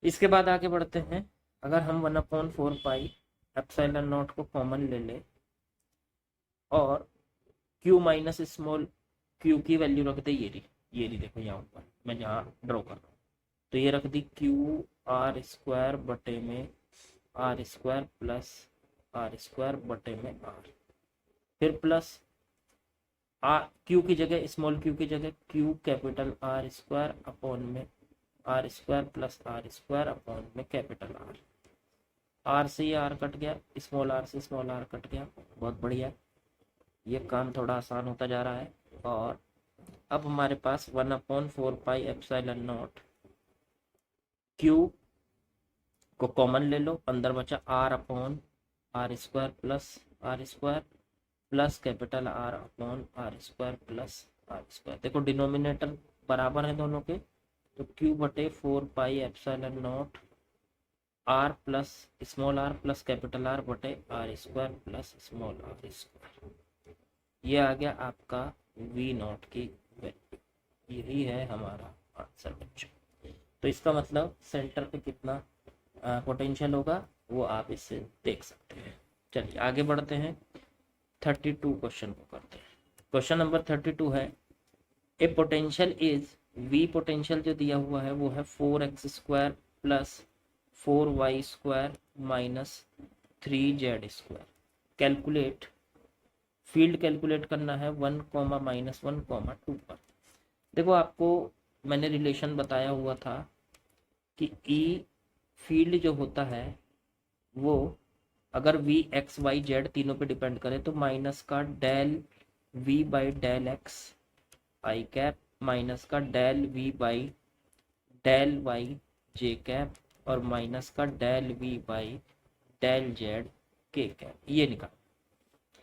इसके बाद आगे बढ़ते हैं। अगर हम 1/4πε0 को कॉमन ले ले और Q माइनस स्मॉल q की वैल्यू रख दे, ये रही देखो यहाँ ऊपर मैं जहाँ ड्रॉ कर रहा हूँ, तो ये रख दी QR² बटे में R² प्लस R² बटे में R, फिर प्लस Q की जगह स्मॉल q की जगह Q कैपिटल R² अपॉन में R² प्लस R² अपॉन में कैपिटल R। R से ये R कट गया, स्मॉल r से स्मॉल r कट गया। बहुत बढ़िया, ये काम थोड़ा आसान होता जा रहा है। और अब हमारे पास 1/4πε0 Q को कॉमन ले लो, अंदर बचा R upon R² plus R² plus capital R upon R² plus R²। देखो डिनोमिनेटर बराबर है दोनों के, तो Q बटे 4πε0 R plus small r plus capital R बटे R² प्लस स्मॉल R²। ये आ गया आपका V0 की वैल्यू, यही है हमारा आंसर बच्चों। तो इसका मतलब सेंटर पे कितना पोटेंशियल होगा वो आप इससे देख सकते हैं। चलिए आगे बढ़ते हैं, 32 क्वेश्चन को करते हैं। क्वेश्चन नंबर 32 है, ए पोटेंशियल इज, V पोटेंशियल जो दिया हुआ है वो है 4x² plus 4y² minus 3z²। Calculate, field calculate करना है 1, -1, 2 पर। देखो आपको मैंने रिलेशन बताया हुआ था कि E फील्ड जो होता है वो अगर V x y z तीनों पे डिपेंड करे तो माइनस का del V by del x i cap minus का del V by del y j cap और माइनस का del V by del z k cap, ये निकाल।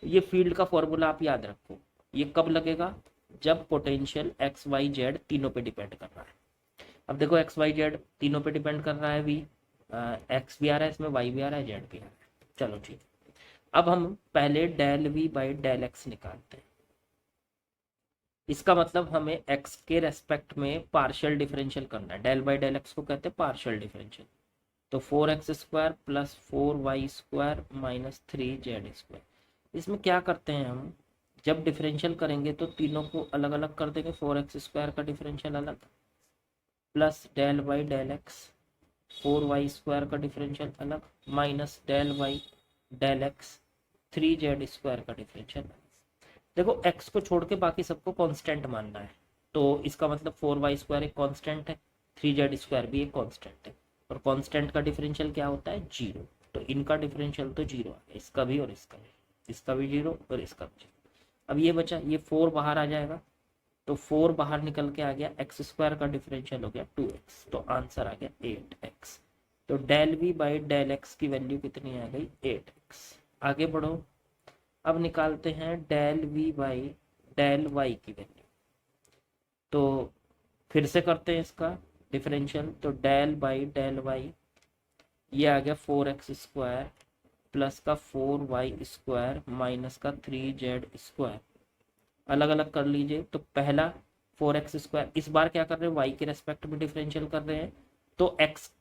ये फील्ड का फॉर्मूला आप याद रखो। ये कब लगेगा? जब पोटेंशियल एक्स वाई जेड तीनों पे डिपेंड कर रहा है। अब देखो एक्स वाई जेड तीनों पे डिपेंड कर रहा है, वी एक्स भी आ रहा है इसमें, वाई भी आ रहा है, जेड भी आ रहा है। चलो ठीक, अब हम पहले del we by del x निकालते हैं। इसका मतलब हमें एक्स के रेस्पेक्ट में पार्शियल डिफरेंशियल करना है। डेल बाई डेल एक्स को कहते हैं पार्शियल डिफरेंशियल। तो 4x² plus 4y² minus 3z²। इसमें क्या करते हैं हम, जब डिफरेंशियल करेंगे तो तीनों को अलग अलग कर देंगे। 4x² का डिफरेंशियल अलग plus del by del x, 4y² का डिफरेंशियल अलग minus del by del x, 3z² का डिफरेंशियल अलग। देखो x को छोड़ के बाकी सबको कांस्टेंट मानना है, तो इसका मतलब 4y² एक कांस्टेंट है, 3z² भी एक कांस्टेंट है, और कांस्टेंट का डिफरेंशियल क्या होता है? 0। तो इनका डिफरेंशियल तो 0 आ गया, इसका भी और इसका भी, इसका भी 0 और इसका भी 0। अब ये बचा, ये 4 बाहर आ जाएगा, तो 4 बाहर निकल के आ गया, x² का डिफरेंशियल हो गया 2x, तो आंसर आ गया 8x। तो del v by del x की वैल्यू कितनी आ गई? 8x। आगे बढ़ो, अब निकालते हैं del v by del y की वैल्यू। तो फिर से करते हैं इसका डिफरेंशियल, तो डेल बाई डेल y, ये आ गया 4x² प्लस का 4y² माइनस का 3z²। अलग अलग कर लीजिए, तो पहला 4x², इस बार क्या कर रहे हैं? y के रेस्पेक्ट में डिफरेंशियल कर रहे हैं, तो x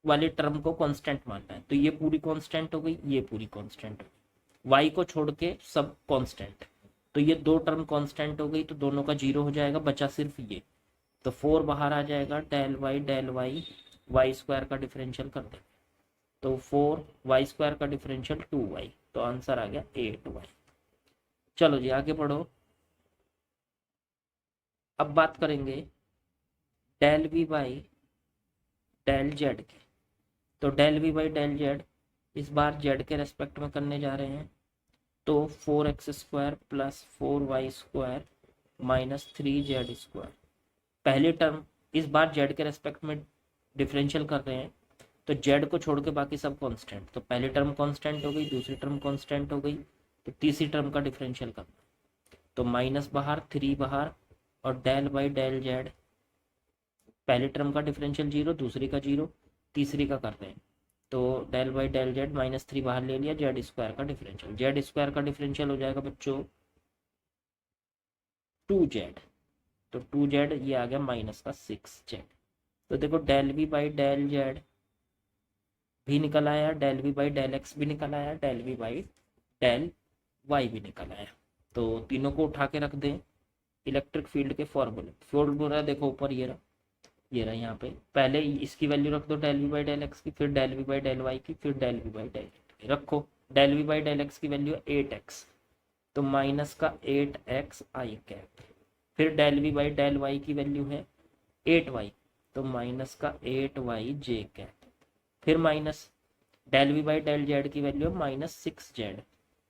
वाली टर्म को कांस्टेंट मानना है, तो ये पूरी कांस्टेंट हो गई, ये पूरी कांस्टेंट हो गई, y को छोड़ के सब कांस्टेंट, तो ये दो टर्म कांस्टेंट हो गई, तो दोनों का 0 हो जाएगा, बचा सिर्फ ये, तो 4 बाहर आ जाएगा, del y del y, y² का डिफरेंशियल कर देंगे, तो 4y² का डिफरेंशियल 2y, तो आंसर आ गया 8y। चलो जी आगे बढ़ो, अब बात करेंगे del v by del z की। तो del v by del z इस बार z के रेस्पेक्ट में करने जा रहे हैं, तो 4x² plus 4y² minus 3z²। पहली टर्म इस बार z के रेस्पेक्ट में डिफरेंशियल कर रहे हैं, तो z को छोड़ के बाकी सब कांस्टेंट, तो पहली टर्म कांस्टेंट हो गई, दूसरी टर्म कांस्टेंट हो गई, तो तीसरी टर्म का डिफरेंशियल करना, तो माइनस बाहर 3 बाहर और डेल बाई डेल जेड, पहली टर्म का डिफरेंशियल 0, दूसरी का 0, तीसरी का कर रहे हैं, तो डेल बाई डेल जेड -3 बाहर ले लिया, z² का डिफरेंशियल, z² का डिफरेंशियल हो जाएगा बच्चों 2z, तो 2z ये आ गया माइनस का 6z। तो देखो del v by del z भी निकल आया, del v by del x भी निकल आया, del v by del y भी निकल आया। तो तीनों को उठा के रख दें इलेक्ट्रिक फील्ड के फॉर्मूला देखो ऊपर ये रहा यहाँ पे, पहले इसकी वैल्यू रख दो del we by del x की, फिर del we by del Y की, फिर डेल वी बाई डेल की रखो। Del we by del x की वैल्यू है 8x, तो माइनस का 8x आई कैप, फिर del we by del Y की वैल्यू है 8y, तो माइनस का 8y जे कैप, फिर minus del we by del z की वैल्यू है -6z,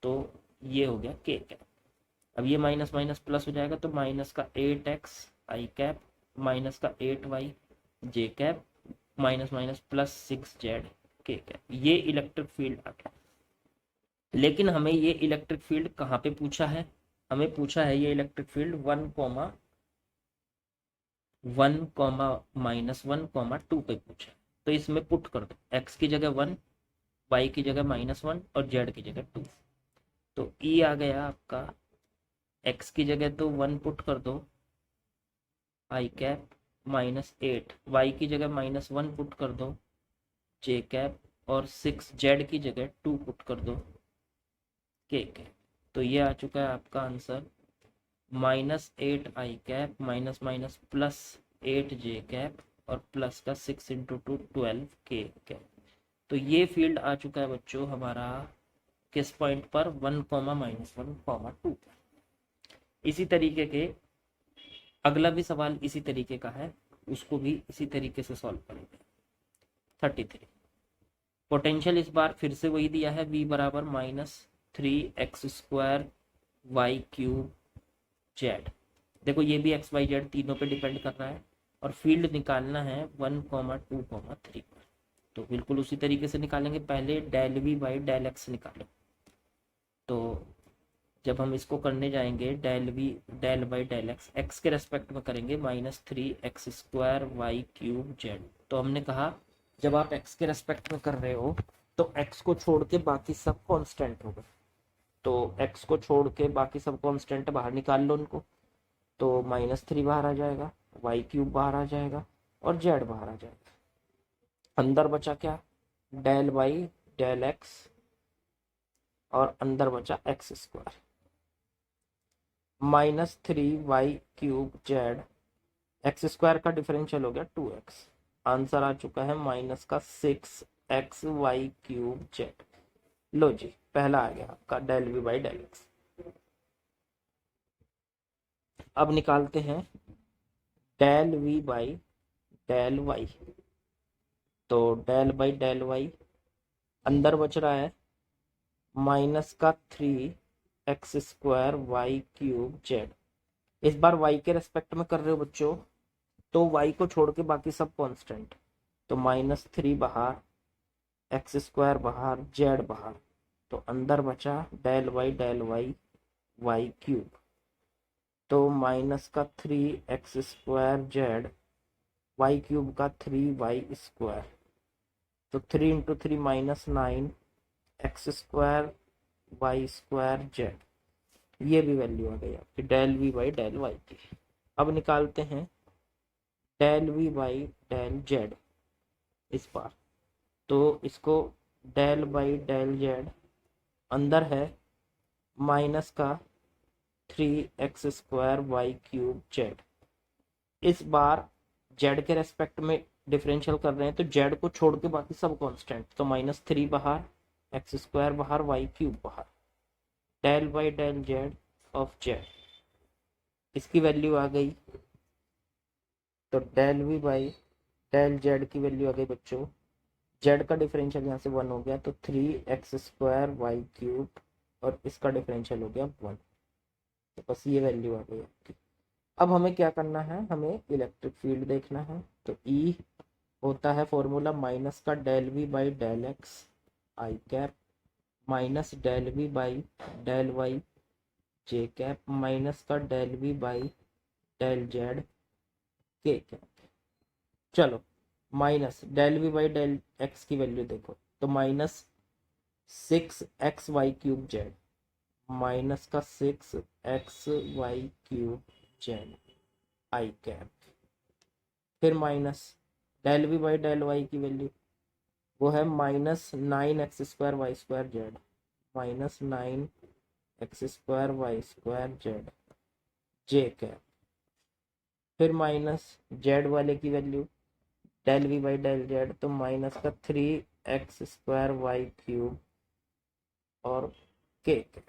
तो ये हो गया k कैप। अब ये माइनस माइनस प्लस हो जाएगा, तो माइनस का 8x आई कैप माइनस का 8y जे cap minus minus plus 6z K cap, ये इलेक्ट्रिक फील्ड आ गया। लेकिन हमें ये इलेक्ट्रिक फील्ड कहाँ पे पूछा है, हमें पूछा है ये इलेक्ट्रिक फील्ड 1, -1, पे पूछा है, तो इसमें पुट कर दो, x की जगह 1, y की जगह -1 और z की जगह 2, तो E आ गया आपका, x की जगह तो 1 पुट कर दो आई कैप -8, y की जगह -1 पुट कर दो जे कैप, और 6z की जगह 2 पुट कर दो के कैप। तो ये आ चुका है आपका आंसर -8 आई कैप माइनस माइनस +8 जे कैप और प्लस का 6 × 2 12 के कैप। तो ये फील्ड आ चुका है बच्चों हमारा किस पॉइंट पर 1, -1, 2। इसी तरीके के अगला भी सवाल इसी तरीके का है, उसको भी इसी तरीके से सॉल्व करेंगे। 33 पोटेंशियल इस बार फिर से वही दिया है, v बराबर -3x² y³ z। देखो ये भी x y z तीनों पे डिपेंड कर रहा है, और फील्ड निकालना है 1, 2, 3 पर, तो बिल्कुल उसी तरीके से निकालेंगे। पहले del v by del x निकालो, तो जब हम इसको करने जाएंगे del v del by del x, x के रेस्पेक्ट में करेंगे -3x² y³ z। तो हमने कहा जब आप x के रेस्पेक्ट में कर रहे हो तो x को छोड़ के बाकी सब कांस्टेंट होगा, तो x को छोड़ के बाकी सब कांस्टेंट बाहर निकाल लो उनको, तो -3 बाहर आ जाएगा, y³ बाहर आ जाएगा और z बाहर आ जाएगा। अंदर बचा क्या, डेल बाई डेल एक्स और अंदर बचा x², -3y³ z, x² का डिफरेंशियल हो गया 2x, आंसर आ चुका है -6xy³ z। लो जी पहला आ गया आपका del we by del x. अब निकालते हैं del we by del y, तो डेल बाई डेल वाई अंदर बच रहा है -3x² y³ z। इस बार y के रेस्पेक्ट में कर रहे हो बच्चों, तो y को छोड़ के बाकी सब कांस्टेंट, तो -3 बाहर, x² बाहर, z बाहर, तो अंदर बचा del by del Y y³, तो -3x² z, y³ का 3y², तो 3 × 3 -9 x² y² z। ये भी वैल्यू आ गई आपकी del we by del Y की। अब निकालते हैं del we by del z इस बार, तो इसको डेल बाई डेल जेड अंदर है माइनस का 3x² y³ z। इस बार z के रेस्पेक्ट में डिफरेंशियल कर रहे हैं, तो z को छोड़ के बाकी सब कांस्टेंट, तो -3 बाहर, x² बाहर, y³ बाहर, del by del z of z, इसकी वैल्यू आ गई, तो del we by del z की वैल्यू आ गई बच्चों, जेड का डिफरेंशियल यहाँ से 1 हो गया, तो 3x² y³ और इसका डिफरेंशियल हो गया 1, तो बस ये वैल्यू आ गई आपकी। अब हमें क्या करना है, हमें इलेक्ट्रिक फील्ड देखना है। तो ई होता है फॉर्मूला माइनस का del we by del X I cap minus del we by del Y J cap minus का del we by del Z K cap. चलो minus del we by del x की वैल्यू देखो, तो माइनस 6xy³ जेड माइनस का 6xy³ जेड आई कैप। फिर minus del we by del Y की वैल्यू वो है minus 9x² Z minus 9x² Z J cap. फिर माइनस जेड वाले की value del we by del z, तो माइनस का 3x² और के कैप।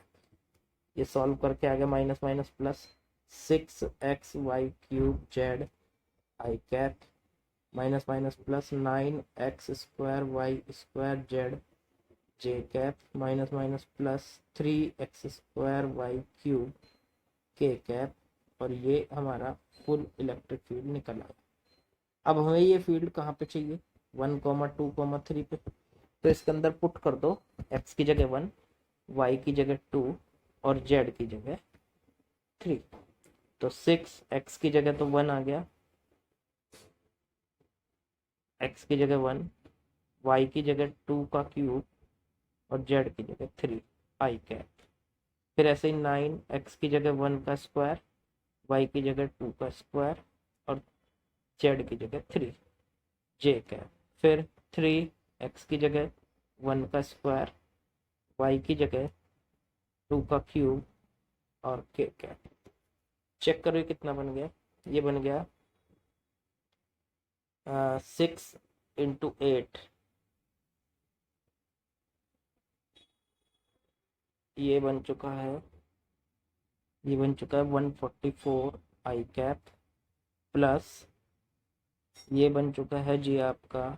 ये सॉल्व करके आ गया minus minus plus 6xy³ Z I cap minus minus plus 9x² Z J cap minus minus plus 3x² के कैप। और ये हमारा फुल इलेक्ट्रिक फील्ड निकल आया। अब हमें ये फील्ड कहाँ पे चाहिए, 1, 2, 3 पे। तो इसके अंदर पुट कर दो x की जगह 1, y की जगह 2 और z की जगह 3। तो 6x की जगह तो 1 आ गया, x की जगह 1, y की जगह 2 का क्यूब और z की जगह 3 आई कैप। फिर ऐसे ही 9x की जगह 1 का स्क्वायर, y की जगह 2 का स्क्वायर और z की जगह 3 जे कैप। फिर 3x की जगह 1 का स्क्वायर, y की जगह 2 का क्यूब और के कैप। चेक करो कितना बन गया, ये बन गया 6 × 8, ये बन चुका है 144 आई कैप प्लस ये बन चुका है जी आपका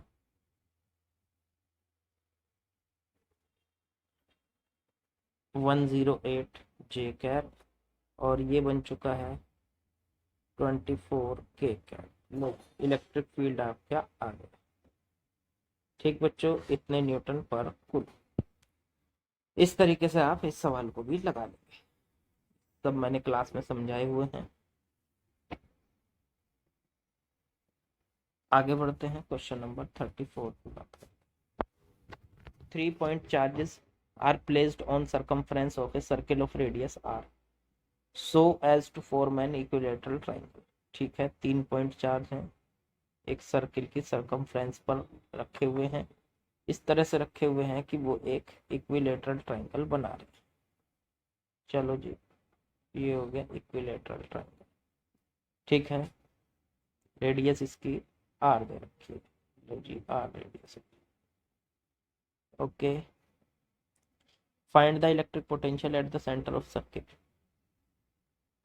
108 जे कैप और ये बन चुका है 24 के कैप। लो इलेक्ट्रिक फील्ड आपका आ गया। ठीक बच्चों, इतने न्यूटन पर कुल। इस तरीके से आप इस सवाल को भी लगा लेंगे, सब मैंने क्लास में समझाए हुए हैं। आगे बढ़ते हैं, क्वेश्चन नंबर 34 की बात करते हैं। 3 point charges are placed on circumference of a circle of radius r so as to form an equilateral triangle। ठीक है, 3 पॉइंट चार्ज हैं, एक सर्किल की सरकमफ्रेंस पर रखे हुए हैं, इस तरह से रखे हुए हैं कि वो एक इक्विलेटरल ट्रायंगल बना रहे हैं। चलो जी, ये हो गया इक्विलेटरल ट्रायंगल। ठीक है, रेडियस इसकी आर दे रखी है, लो जी R radius. Okay, find the electric potential at the centre of circuit.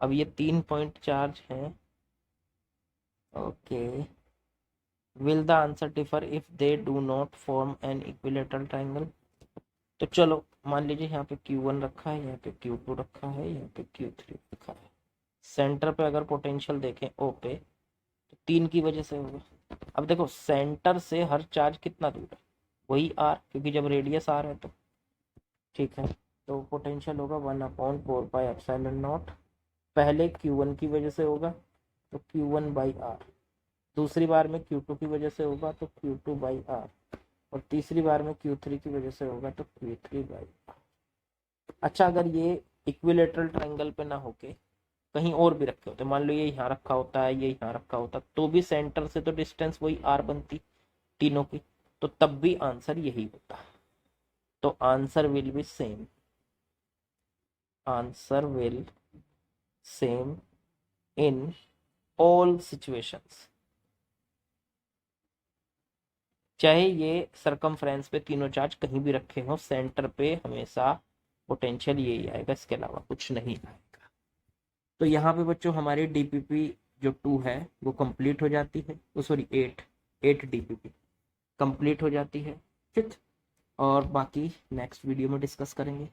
अब ये 3 पॉइंट चार्ज हैं। Okay, will the answer differ if they do not form an equilateral triangle. तो चलो मान लीजिए यहाँ पे Q1 रखा है, यहाँ पे Q2 रखा है, यहाँ पे Q3 रखा है। सेंटर पे अगर पोटेंशियल देखें O पे तो 3 की वजह से होगा। अब देखो सेंटर से हर चार्ज कितना दूर है, वही R, क्योंकि जब रेडियस R है तो ठीक है। तो पोटेंशियल होगा 1/4πε0। पहले Q1 की वजह से होगा तो Q1/R, दूसरी बार में Q2 की वजह से होगा तो Q2/R और तीसरी बार में Q3 की वजह से होगा तो Q3/R। अच्छा, अगर ये इक्विलेटरल ट्रायंगल पे ना होके कहीं और भी रखे होते, मान लो ये यहाँ रखा होता है, ये यहाँ रखा होता, तो भी सेंटर से तो डिस्टेंस वही R बनती तीनों की, तो तब भी आंसर यही होता। तो answer will be same, answer will same in all situations. चाहे ये सरकमफ्रेंस पे तीनों चार्ज कहीं भी रखे हो, सेंटर पे हमेशा पोटेंशियल यही आएगा, इसके अलावा कुछ नहीं आएगा। तो यहाँ पे बच्चों हमारी डीपीपी जो 2 है वो कंप्लीट हो जाती है, सॉरी 8 डीपीपी कंप्लीट हो जाती है। ठीक, और बाकी नेक्स्ट वीडियो में डिस्कस करेंगे।